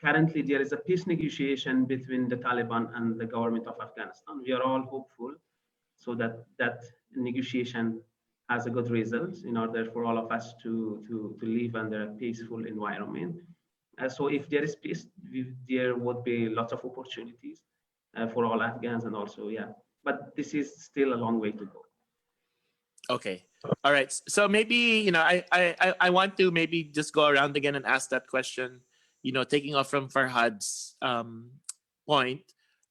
Currently, there is a peace negotiation between the Taliban and the government of Afghanistan. We are all hopeful so that negotiation has a good result in order for all of us to live under a peaceful environment. So if there is peace, there would be lots of opportunities for all Afghans, and also, yeah. But this is still a long way to go. Okay. All right. So maybe, I want to maybe just go around again and ask that question, taking off from Farhad's point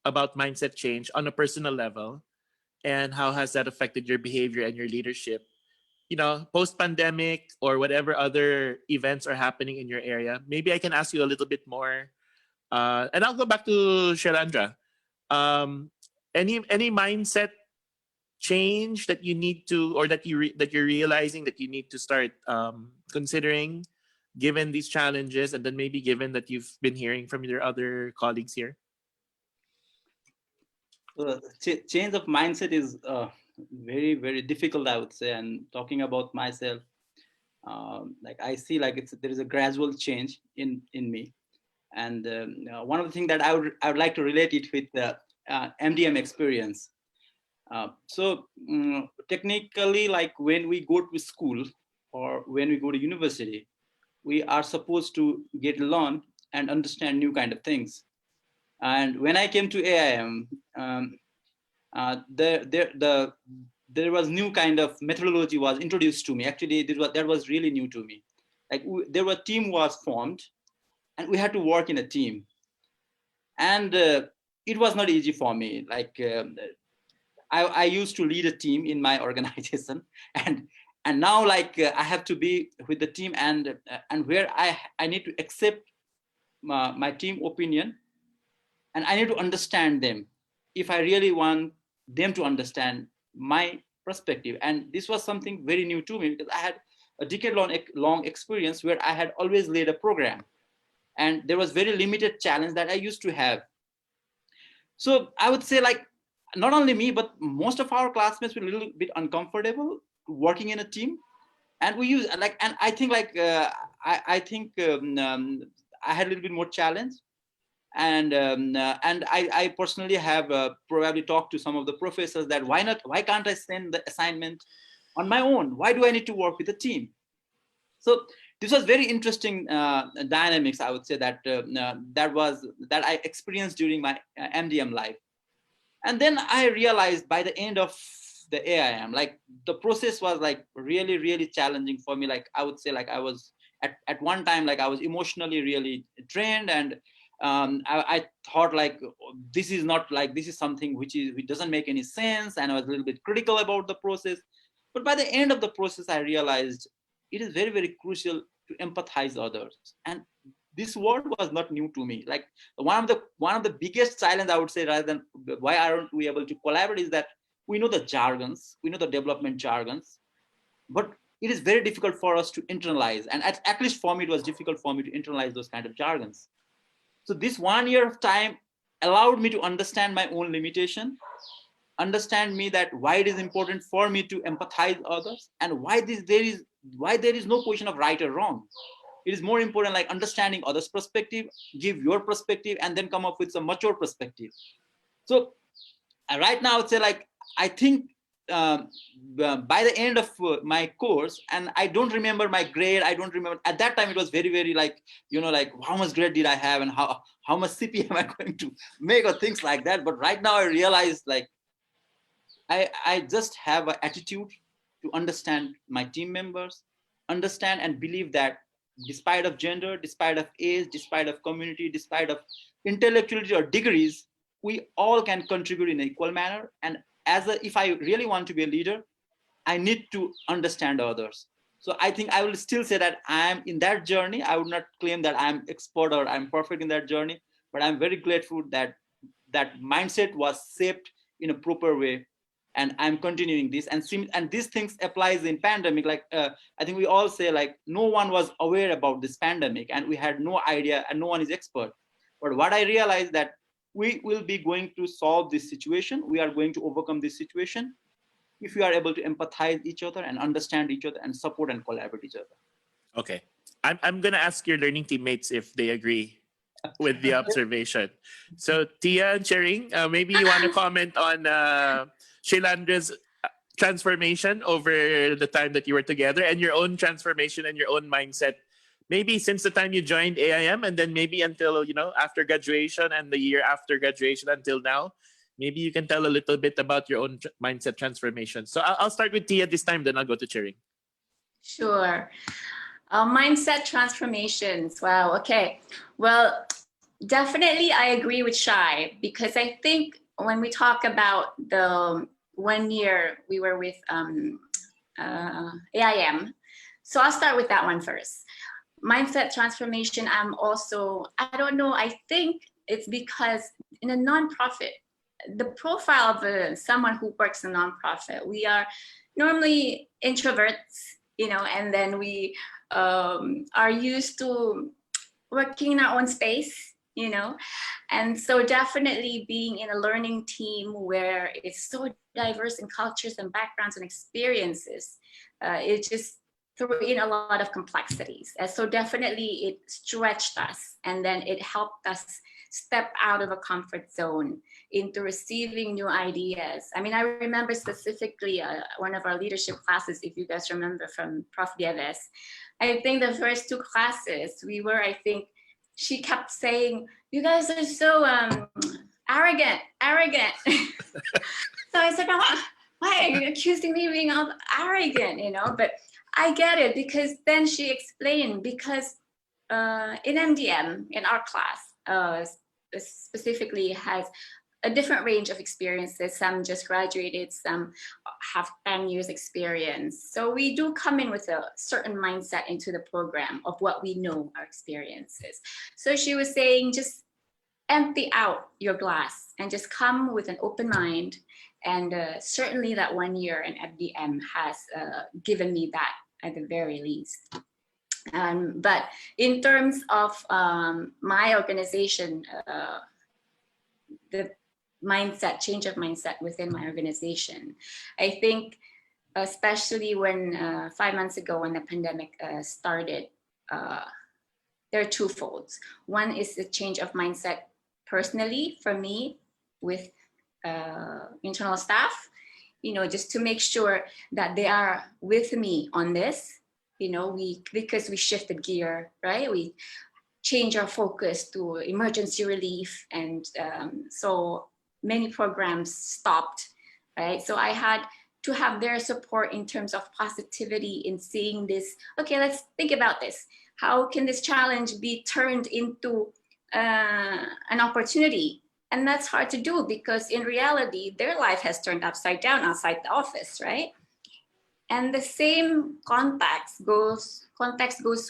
about mindset change on a personal level, and how has that affected your behavior and your leadership, post-pandemic or whatever other events are happening in your area. Maybe I can ask you a little bit more, and I'll go back to Shalandra. Any mindset change that you need to, or that you're realizing that you need to start considering, given these challenges, and then maybe given that you've been hearing from your other colleagues here? Change of mindset is very, very difficult, I would say. And talking about myself, like I see like there is a gradual change in me. And one of the things that I would like to relate it with the MDM experience. So technically, like when we go to school or when we go to university, we are supposed to learn and understand new kind of things. And when I came to AIM, there was new kind of methodology was introduced to me. Actually, that was really new to me. Like there were team was formed, and we had to work in a team. And it was not easy for me. Like I used to lead a team in my organization, and now like I have to be with the team, and where I need to accept my team opinion, and I need to understand them if I really want them to understand my perspective. And this was something very new to me, because I had a decade-long experience where I had always led a program, and there was very limited challenge that I used to have. So I would say, like, not only me, but most of our classmates were a little bit uncomfortable working in a team. And we use like, and I think like, I had a little bit more challenge. And I personally have probably talked to some of the professors that why can't I send the assignment on my own? Why do I need to work with a team? So this was very interesting dynamics, I would say, that I experienced during my MDM life. And then I realized by the end of the AIM, like the process was like really, really challenging for me. Like I would say, like I was at one time, like I was emotionally really drained, and I thought like this is something which doesn't make any sense, and I was a little bit critical about the process. But by the end of the process, I realized it is very, very crucial to empathize others. And this word was not new to me. Like one of the biggest challenge, I would say, rather than why aren't we able to collaborate, is that we know the jargons, we know the development jargons, but it is very difficult for us to internalize. And at least for me, it was difficult for me to internalize those kind of jargons. So this 1 year of time allowed me to understand my own limitation, understand me that why it is important for me to empathize others, and why there is no question of right or wrong. It is more important like understanding others' perspective, give your perspective, and then come up with some mature perspective. So right now, I would say like, I think by the end of my course, and I don't remember my grade. I don't remember at that time. It was very, very like, like how much grade did I have and how much CP am I going to make or things like that. But right now I realize like I just have an attitude to understand my team members, understand and believe that despite of gender, despite of age, despite of community, despite of intellectuality or degrees, we all can contribute in an equal manner. And if I really want to be a leader, I need to understand others. So I think I will still say that I am in that journey. I would not claim that I'm expert or I'm perfect in that journey, but I'm very grateful that that mindset was shaped in a proper way. And I'm continuing this, and these things applies in pandemic. Like I think we all say like no one was aware about this pandemic, and we had no idea, and no one is expert. But what I realized that we will be going to solve this situation. We are going to overcome this situation if we are able to empathize each other and understand each other and support and collaborate each other. Okay. I'm going to ask your learning teammates if they agree with the observation. So Tia and Chering, maybe you want to comment on Shailandra's transformation over the time that you were together, and your own transformation and your own mindset, maybe since the time you joined AIM, and then maybe until, after graduation and the year after graduation until now. Maybe you can tell a little bit about your own mindset transformation. So I'll start with Tia this time, then I'll go to Chering. Sure. Mindset transformations. Wow. Okay. Well, definitely I agree with Shai, because I think when we talk about the 1 year we were with AIM, so I'll start with that one first. Mindset transformation, I don't know, I think it's because in a nonprofit, the profile of someone who works in a nonprofit, we are normally introverts, and then we are used to working in our own space, and so definitely being in a learning team where it's so diverse in cultures and backgrounds and experiences, it just threw in a lot of complexities. And so definitely it stretched us, and then it helped us step out of a comfort zone into receiving new ideas. I mean, I remember specifically one of our leadership classes, if you guys remember, from Prof. Dieves. I think the first 2 classes she kept saying, you guys are so arrogant. So I said, why are you accusing me of being arrogant, But I get it, because then she explained, because in MDM, in our class, specifically has a different range of experiences. Some just graduated, some have 10 years experience. So we do come in with a certain mindset into the program of what we know our experiences. So she was saying, just empty out your glass and just come with an open mind. And certainly that 1 year in MDM has given me that at the very least. But in terms of my organization, the change of mindset within my organization, I think especially when 5 months ago when the pandemic started, there are twofolds. One is the change of mindset personally for me with internal staff, just to make sure that they are with me on this, because we shifted gear, right? We change our focus to emergency relief, and so many programs stopped, right? So I had to have their support in terms of positivity in seeing this. Okay, let's think about this. How can this challenge be turned into an opportunity? And that's hard to do, because in reality, their life has turned upside down outside the office, right? And the same context goes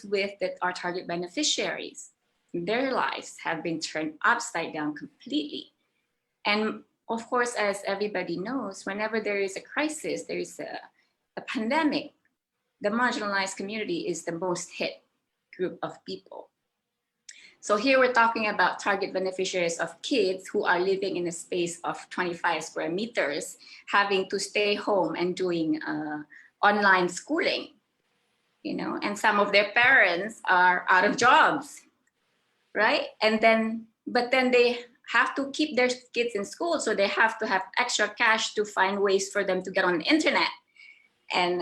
with our target beneficiaries. Their lives have been turned upside down completely. And of course, as everybody knows, whenever there is a crisis, there is a pandemic, the marginalized community is the most hit group of people. So here we're talking about target beneficiaries of kids who are living in a space of 25 square meters, having to stay home and doing online schooling, and some of their parents are out of jobs, right? But then they have to keep their kids in school, so they have to have extra cash to find ways for them to get on the internet, and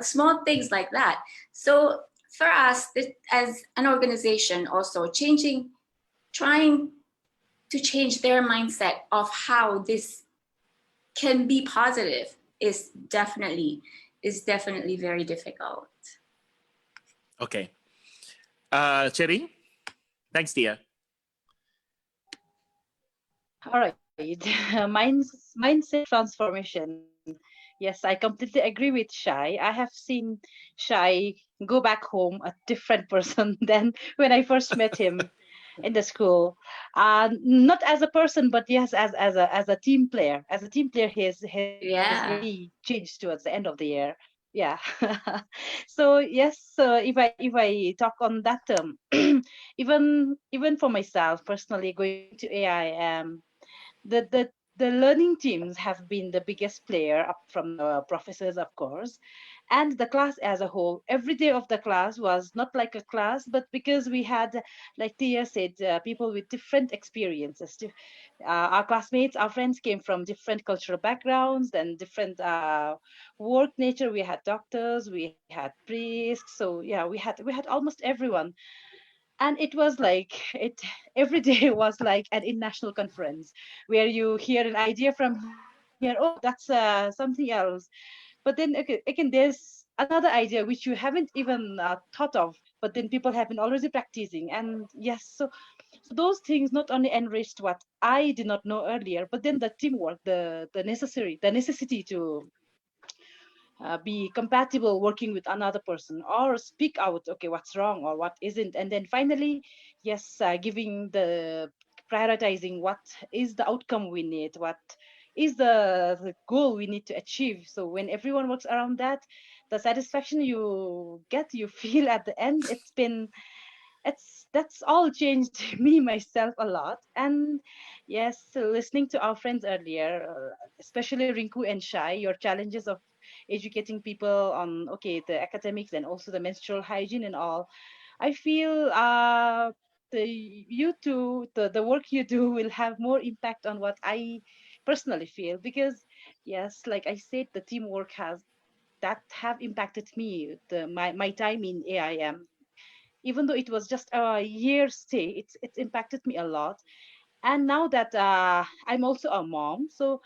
small things like that. So for us, as an organization, also trying to change their mindset of how this can be positive is definitely very difficult. Okay. Chering? Thanks, Tia. All right. Mindset transformation. Yes, I completely agree with Shai. I have seen Shai go back home a different person than when I first met him in the school. Not as a person, but yes, as a team player. As a team player, he's Yeah. really changed towards the end of the year. Yeah. So yes, if I talk on that term, even for myself personally, going to AI, the learning teams have been the biggest player, up from the professors, of course, and the class as a whole. Every day of the class was not like a class, but because we had, like Tia said, people with different experiences. Our classmates, our friends came from different cultural backgrounds and different work nature. We had doctors, we had priests, so yeah, we had almost everyone, and it was like it every day was like an international conference where you hear an idea from here. Oh, that's something else. But then again, there's another idea which you haven't even thought of, but then people have been already practicing. And yes, so those things not only enriched what I did not know earlier, but then the teamwork, the necessity to be compatible working with another person, or speak out, okay, what's wrong or what isn't. And then finally, yes, giving the prioritizing what is the outcome we need, what is the goal we need to achieve. So when everyone works around that, the satisfaction you get, you feel at the end, that's all changed me myself a lot. And yes, so listening to our friends earlier, especially Rinku and Shai, your challenges of educating people on, okay, the academics and also the menstrual hygiene and all, I feel the work you do will have more impact on what I personally feel. Because yes, like I said, the teamwork have impacted me, my time in AIM. Even though it was just a year stay, it's impacted me a lot. And now that I'm also a mom, so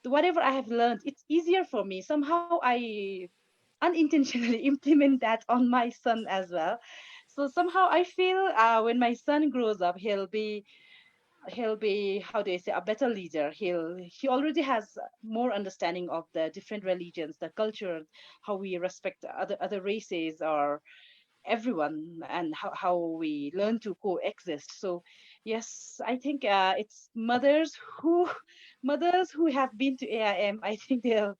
whatever I have learned, it's easier for me. Somehow I unintentionally implement that on my son as well. So somehow I feel when my son grows up, he'll be, how do I say, a better leader. He already has more understanding of the different religions, the culture, how we respect other races or everyone, and how we learn to coexist. So yes, I think it's mothers who have been to AIM. I think they'll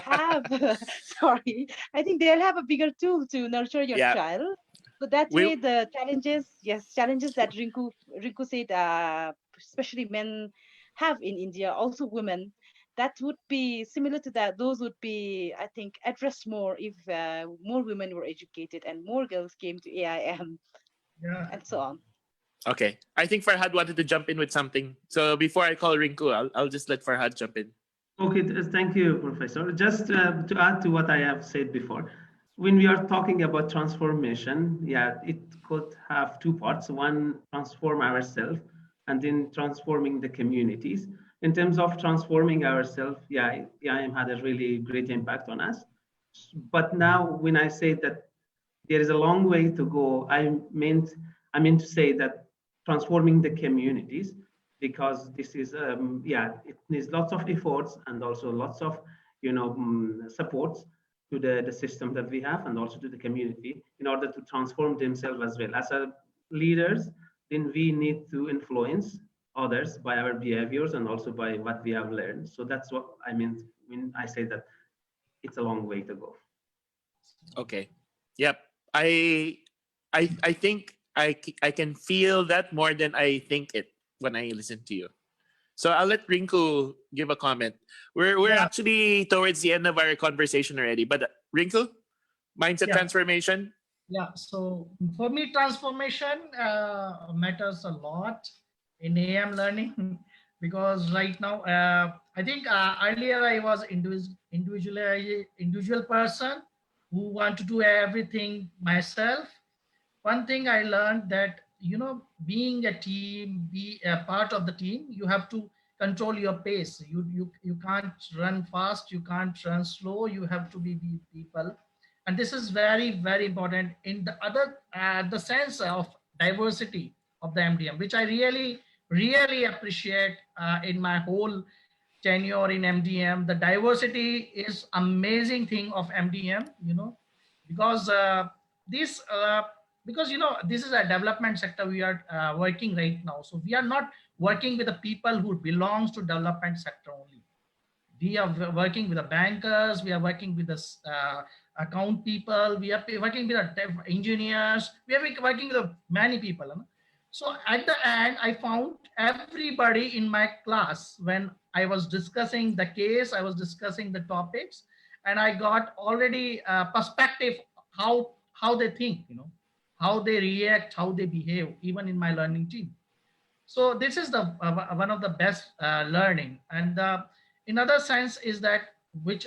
have sorry, I think they'll have a bigger tool to nurture your Yeah. child. So that We way, the challenges that Rinku said, especially men have in India, also women, that would be similar to that. Those would be, I think, addressed more if more women were educated and more girls came to AIM Yeah. and so on. Okay. I think Farhad wanted to jump in with something. So before I call Rinku, I'll just let Farhad jump in. Okay, thank you, Professor. Just to add to what I have said before, when we are talking about transformation, yeah, it could have two parts. One, transform ourselves, and then transforming the communities. In terms of transforming ourselves, yeah, IM had a really great impact on us. But now, when I say that there is a long way to go, I meant to say that transforming the communities, because this is it needs lots of efforts and also lots of supports to the system that we have, and also to the community, in order to transform themselves as well. As a leaders, then we need to influence others by our behaviors and also by what we have learned. So that's what I meant when I say that it's a long way to go. Okay. Yep. I think I can feel that more than I think it when I listen to you. So I'll let Rinku give a comment. We're actually towards the end of our conversation already, but Rinku, mindset transformation. Yeah, so for me, transformation matters a lot. in AM learning because right now, I think earlier I was individual person who want to do everything myself. One thing I learned that, being a team, be a part of the team, you have to control your pace. You can't run fast, you can't run slow, you have to be people. And this is very, very important in the other, the sense of diversity of the MDM, which I really, really appreciate in my whole tenure in MDM. The diversity is amazing thing of MDM, because this because this is a development sector we are working right now. So we are not working with the people who belongs to development sector only. We are working with the bankers, we are working with the account people, we are working with the engineers, we are working with many people. So at the end, I found everybody in my class when I was discussing the case, I was discussing the topics, and I got already perspective how they think, how they react, how they behave, even in my learning team. So this is the one of the best learning. And in other sense is that which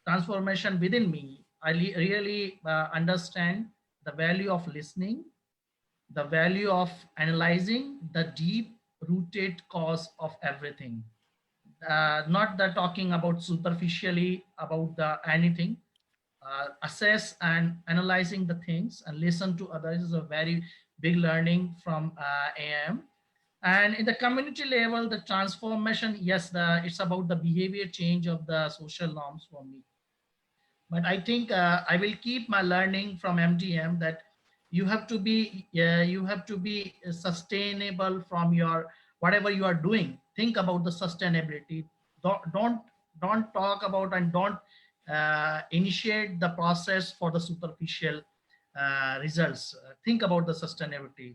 transformation within me, I really understand the value of listening, the value of analyzing the deep rooted cause of everything. Not the talking about superficially about the anything. Assess and analyzing the things and listen to others is a very big learning from AM. And in the community level, the transformation, yes, it's about the behavior change of the social norms for me. But I think I will keep my learning from MDM that you have to be sustainable from your whatever you are doing. Think about the sustainability. Don't talk about and don't initiate the process for the superficial results. Think about the sustainability.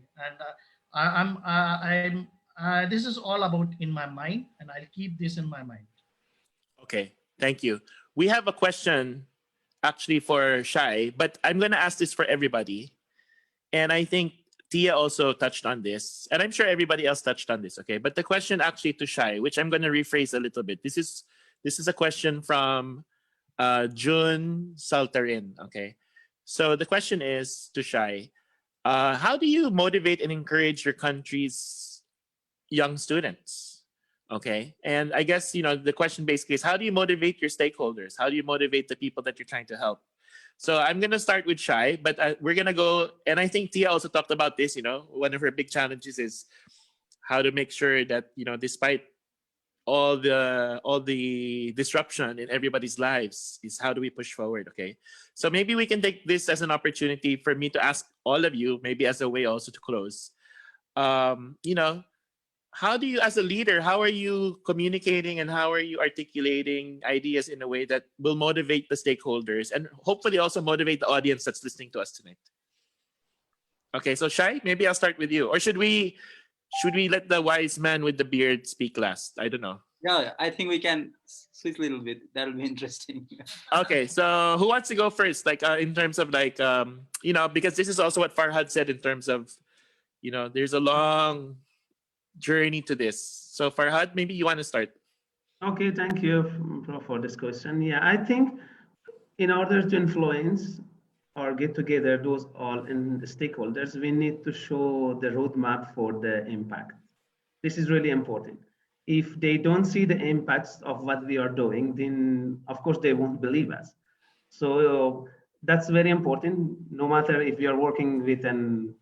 And this is all about in my mind, and I'll keep this in my mind. Okay, thank you. We have a question actually for Shai, but I'm going to ask this for everybody. And I think Tia also touched on this, and I'm sure everybody else touched on this, okay? But the question actually to Shai, which I'm going to rephrase a little bit. This is a question from June Saltarin, okay? So the question is to Shai, how do you motivate and encourage your country's young students? Okay, and I guess the question basically is, how do you motivate your stakeholders? How do you motivate the people that you're trying to help? So I'm gonna start with Shai, but we're gonna go, and I think Tia also talked about this. One of her big challenges is how to make sure that despite all the disruption in everybody's lives, is how do we push forward? Okay, so maybe we can take this as an opportunity for me to ask all of you, maybe as a way also to close. How do you, as a leader, how are you communicating and how are you articulating ideas in a way that will motivate the stakeholders and hopefully also motivate the audience that's listening to us tonight? Okay, so Shai, maybe I'll start with you. Or should we let the wise man with the beard speak last? I don't know. Yeah, I think we can switch a little bit. That'll be interesting. Okay, so who wants to go first? Like in terms of like, because this is also what Farhad said in terms of, there's a long journey to this. So Farhad, maybe you want to start. Okay, thank you for this question. Yeah, I think in order to influence or get together those all in the stakeholders, we need to show the roadmap for the impact. This is really important. If they don't see the impacts of what we are doing, then of course they won't believe us. So that's very important. No matter if you are working with an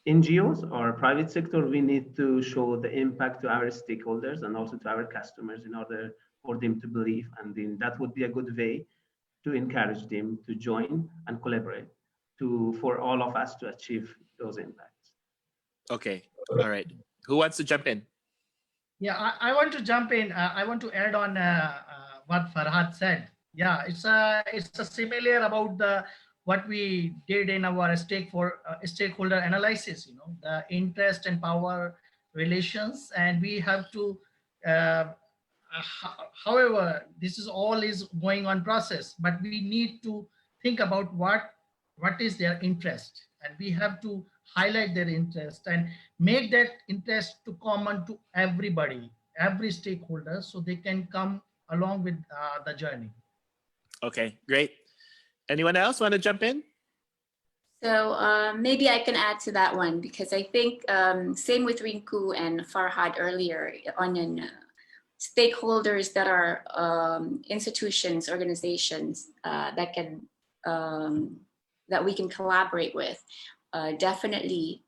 NGOs or private sector, we need to show the impact to our stakeholders and also to our customers in order for them to believe. And then that would be a good way to encourage them to join and collaborate for all of us to achieve those impacts. Okay, all right. Who wants to jump in? Yeah, I want to jump in. I want to add on what Farhad said. Yeah, it's a similar about what we did in our stakeholder analysis, the interest and power relations. And we have to, however, this is all is going on process, but we need to think about what is their interest. And we have to highlight their interest and make that interest to common to everybody, every stakeholder, so they can come along with the journey. Okay, great. Anyone else want to jump in? So maybe I can add to that one, because I think same with Rinku and Farhad earlier on stakeholders that are institutions, organizations that can that we can collaborate with, definitely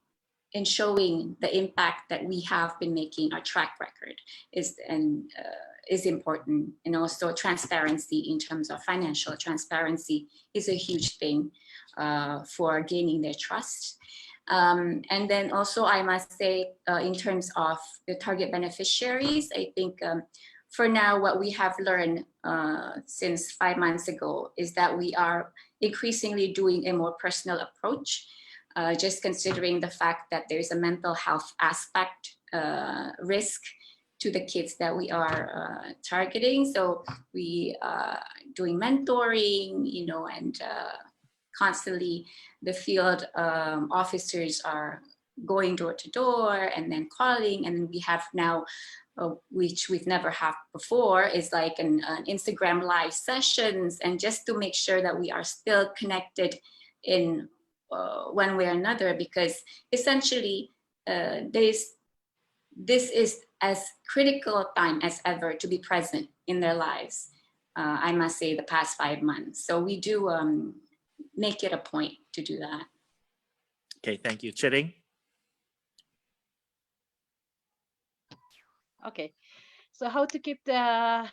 in showing the impact that we have been making. Our track record is important, and also transparency in terms of financial transparency is a huge thing for gaining their trust. And then also I must say, in terms of the target beneficiaries, I think for now what we have learned since 5 months ago is that we are increasingly doing a more personal approach, just considering the fact that there's a mental health aspect risk to the kids that we are targeting. So we doing mentoring, you know, and constantly the field officers are going door to door and then calling. And we have now, which we've never had before, is like an Instagram live sessions, and just to make sure that we are still connected in one way or another, because essentially this is as critical a time as ever to be present in their lives. I must say the past 5 months. So we do make it a point to do that. Okay, thank you. Chiring? Okay, so how to keep the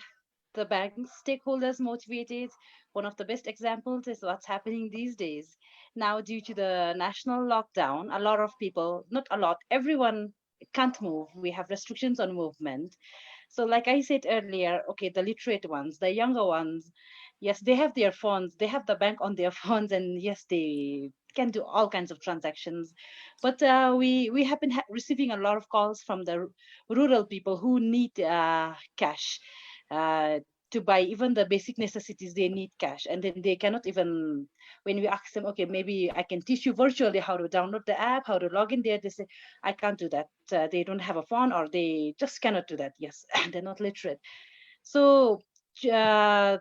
bank stakeholders motivated? One of the best examples is what's happening these days. Now, due to the national lockdown, a lot of people, not a lot, everyone can't move. We have restrictions on movement. So like I said earlier, okay, the literate ones, the younger ones, yes, they have their phones, they have the bank on their phones, and yes, they can do all kinds of transactions. But we have been receiving a lot of calls from the rural people who need cash to buy even the basic necessities. They need cash, and then they cannot even, when we ask them, okay, maybe I can teach you virtually how to download the app, how to log in there, they say, I can't do that. They don't have a phone, or they just cannot do that. Yes, they're not literate. So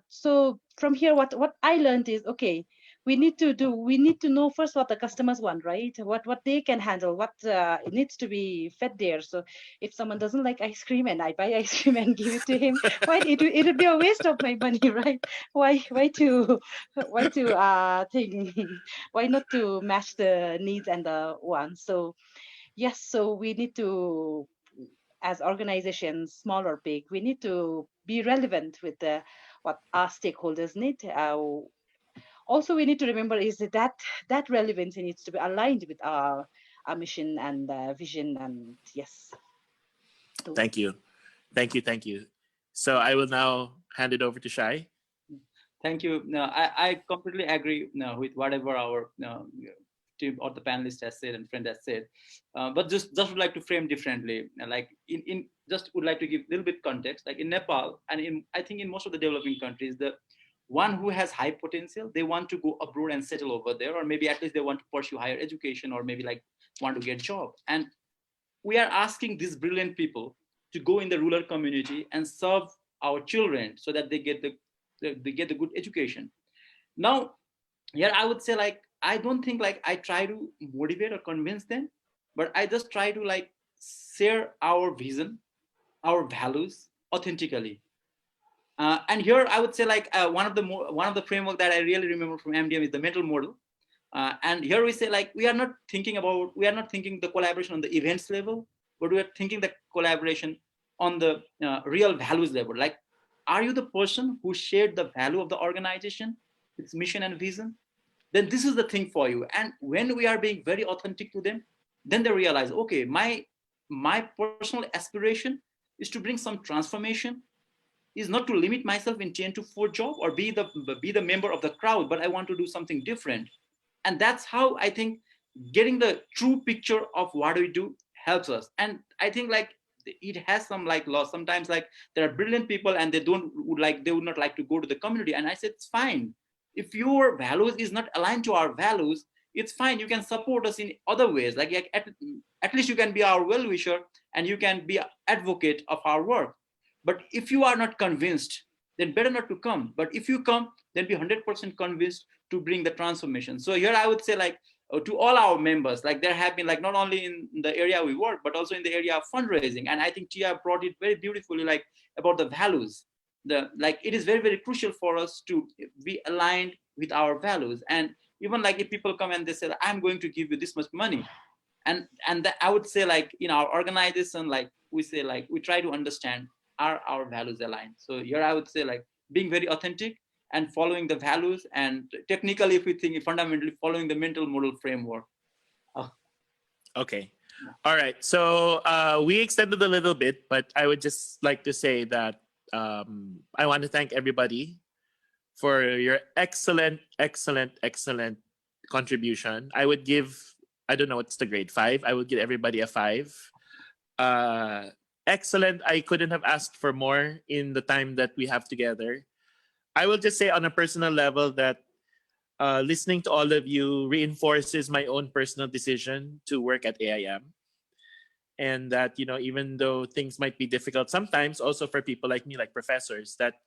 so from here, what I learned is, okay, we need to know first what the customers want, right? What they can handle, what needs to be fed there. So if someone doesn't like ice cream and I buy ice cream and give it to him, why it would be a waste of my money, right? Why to think, why not to match the needs and the wants? So yes, so we need to, as organizations, small or big, we need to be relevant with what our stakeholders need. Also, we need to remember is that relevancy needs to be aligned with our mission and vision. And yes. Thank you. Thank you. So I will now hand it over to Shai. Thank you. No, I completely agree with whatever our team or the panelist has said and friend has said. But just would like to frame differently. Like in just would like to give a little bit context. Like in Nepal and I think in most of the developing countries, the one who has high potential, they want to go abroad and settle over there, or maybe at least they want to pursue higher education, or maybe like want to get a job. And we are asking these brilliant people to go in the rural community and serve our children so that they get the good education. Now, here I would say, like, I don't think like I try to motivate or convince them, but I just try to like share our vision, our values authentically. And here I would say like one of the framework that I really remember from MDM is the mental model. And here we say like we are not thinking the collaboration on the events level, but we are thinking the collaboration on the real values level. Like, are you the person who shared the value of the organization, its mission and vision? Then this is the thing for you. And when we are being very authentic to them, then they realize, okay, my personal aspiration is to bring some transformation, is not to limit myself in 10 to 4 job or be the member of the crowd, but I want to do something different. And that's how I think getting the true picture of what we do helps us. And I think like it has some like loss. Sometimes like there are brilliant people and they would not like to go to the community. And I said, it's fine. If your values is not aligned to our values, it's fine. You can support us in other ways. Like at least you can be our well-wisher and you can be an advocate of our work. But if you are not convinced, then better not to come. But if you come, then be 100% convinced to bring the transformation. So here I would say, like, to all our members, like there have been, like, not only in the area we work, but also in the area of fundraising. And I think Tia brought it very beautifully, like about the values. Like it is very, very crucial for us to be aligned with our values. And even like if people come and they say, I'm going to give you this much money. And that I would say, like, in our organization, like we say, like we try to understand, are our values aligned? So here I would say, like, being very authentic and following the values, and technically, if we think fundamentally, following the mental model framework. Okay. All right. So we extended a little bit, but I would just like to say that I want to thank everybody for your excellent contribution. I would give, I don't know what's the grade, 5. I would give everybody a 5. Excellent. I couldn't have asked for more in the time that we have together. I will just say on a personal level that listening to all of you reinforces my own personal decision to work at AIM. And that, you know, even though things might be difficult sometimes, also for people like me, like professors, that,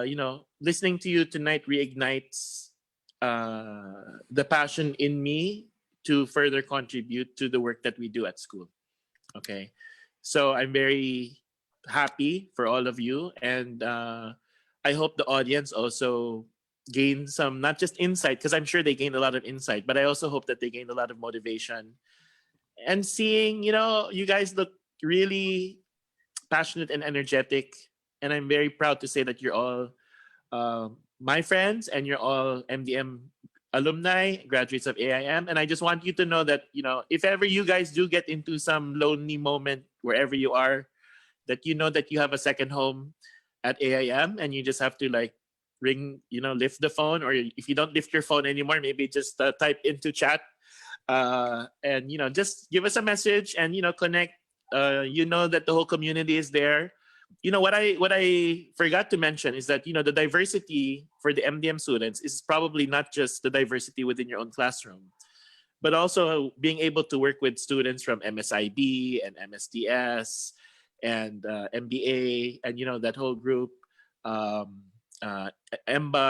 you know, listening to you tonight reignites the passion in me to further contribute to the work that we do at school. Okay. So I'm very happy for all of you. And I hope the audience also gain some, not just insight, because I'm sure they gained a lot of insight, but I also hope that they gained a lot of motivation. And seeing, you know, you guys look really passionate and energetic. And I'm very proud to say that you're all my friends and you're all MDM alumni, graduates of AIM. And I just want you to know that, you know, if ever you guys do get into some lonely moment wherever you are, that you know that you have a second home at AIM, and you just have to, like, ring, you know, lift the phone, or if you don't lift your phone anymore, maybe just type into chat and, you know, just give us a message and, you know, connect. You know that the whole community is there. You know, what I forgot to mention is that, you know, the diversity for the MDM students is probably not just the diversity within your own classroom, but also being able to work with students from MSIB and MSDS and MBA, and, you know, that whole group, EMBA,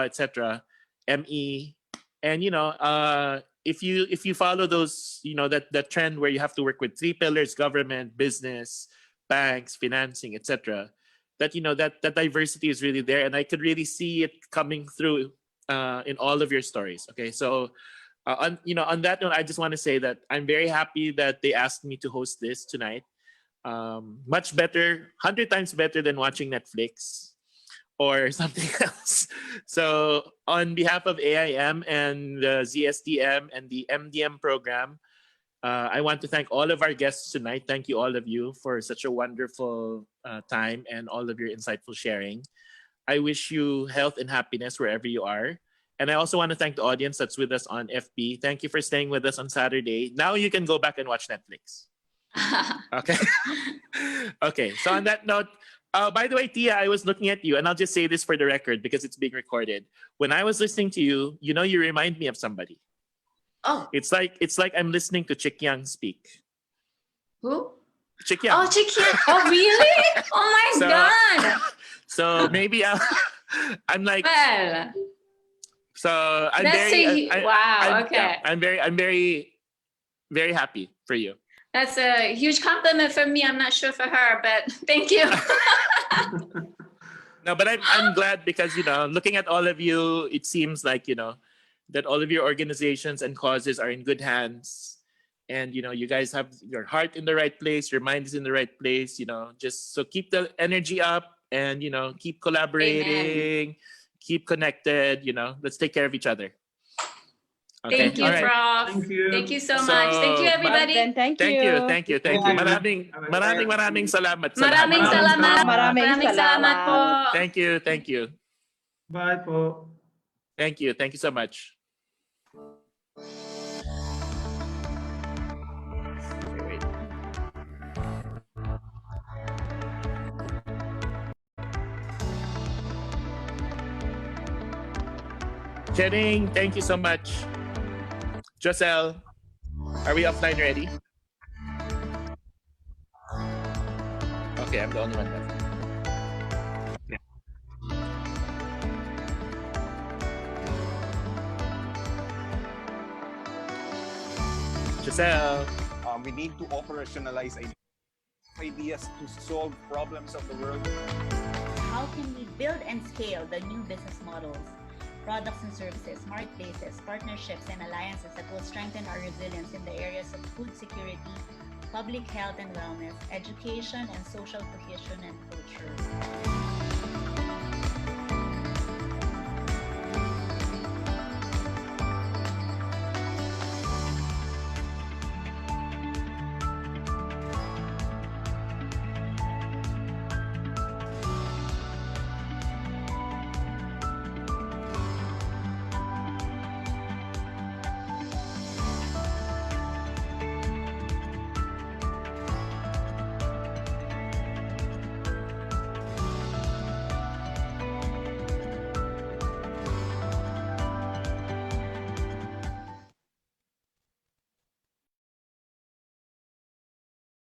etc., ME. And, you know, if you follow those, you know, that trend where you have to work with 3 pillars: government, business, banks, financing, etc., that, you know, that diversity is really there, and I could really see it coming through in all of your stories. Okay, so on that note, I just want to say that I'm very happy that they asked me to host this tonight. Much better, 100 times better than watching Netflix or something else. So on behalf of AIM and the ZSTM and the MDM program, I want to thank all of our guests tonight. Thank you, all of you, for such a wonderful time and all of your insightful sharing. I wish you health and happiness wherever you are. And I also want to thank the audience that's with us on FB. Thank you for staying with us on Saturday. Now you can go back and watch Netflix. Okay. Okay. So on that note, by the way, Tia, I was looking at you, and I'll just say this for the record because it's being recorded. When I was listening to you, you know, you remind me of somebody. Oh. It's like I'm listening to Chik Yang speak. Who? Chik Yang. Oh, Chik Yang. Oh, really? Oh my God. So maybe I'm like. Well. So I'm that's very. Wow. Okay. Yeah, I'm very, very happy for you. That's a huge compliment for me. I'm not sure for her, but thank you. No, but I'm glad because, you know, looking at all of you, it seems like, you know, that all of your organizations and causes are in good hands. And, you know, you guys have your heart in the right place, your mind is in the right place, you know, just so keep the energy up and, you know, keep collaborating, keep connected, you know, let's take care of each other. Okay. Thank you, Prof. Thank you. Thank you so much. Thank you, everybody. Thank you. Thank you. Maraming salamat. Maraming salamat po. Thank you. Bye po. Thank you so much. Wait. Chering, thank you so much. Joselle, are we offline ready? Okay, I'm the only one left. Joselle. We need to operationalize ideas to solve problems of the world. How can we build and scale the new business models, products and services, marketplaces, partnerships, and alliances that will strengthen our resilience in the areas of food security, public health and wellness, education, and social cohesion and culture?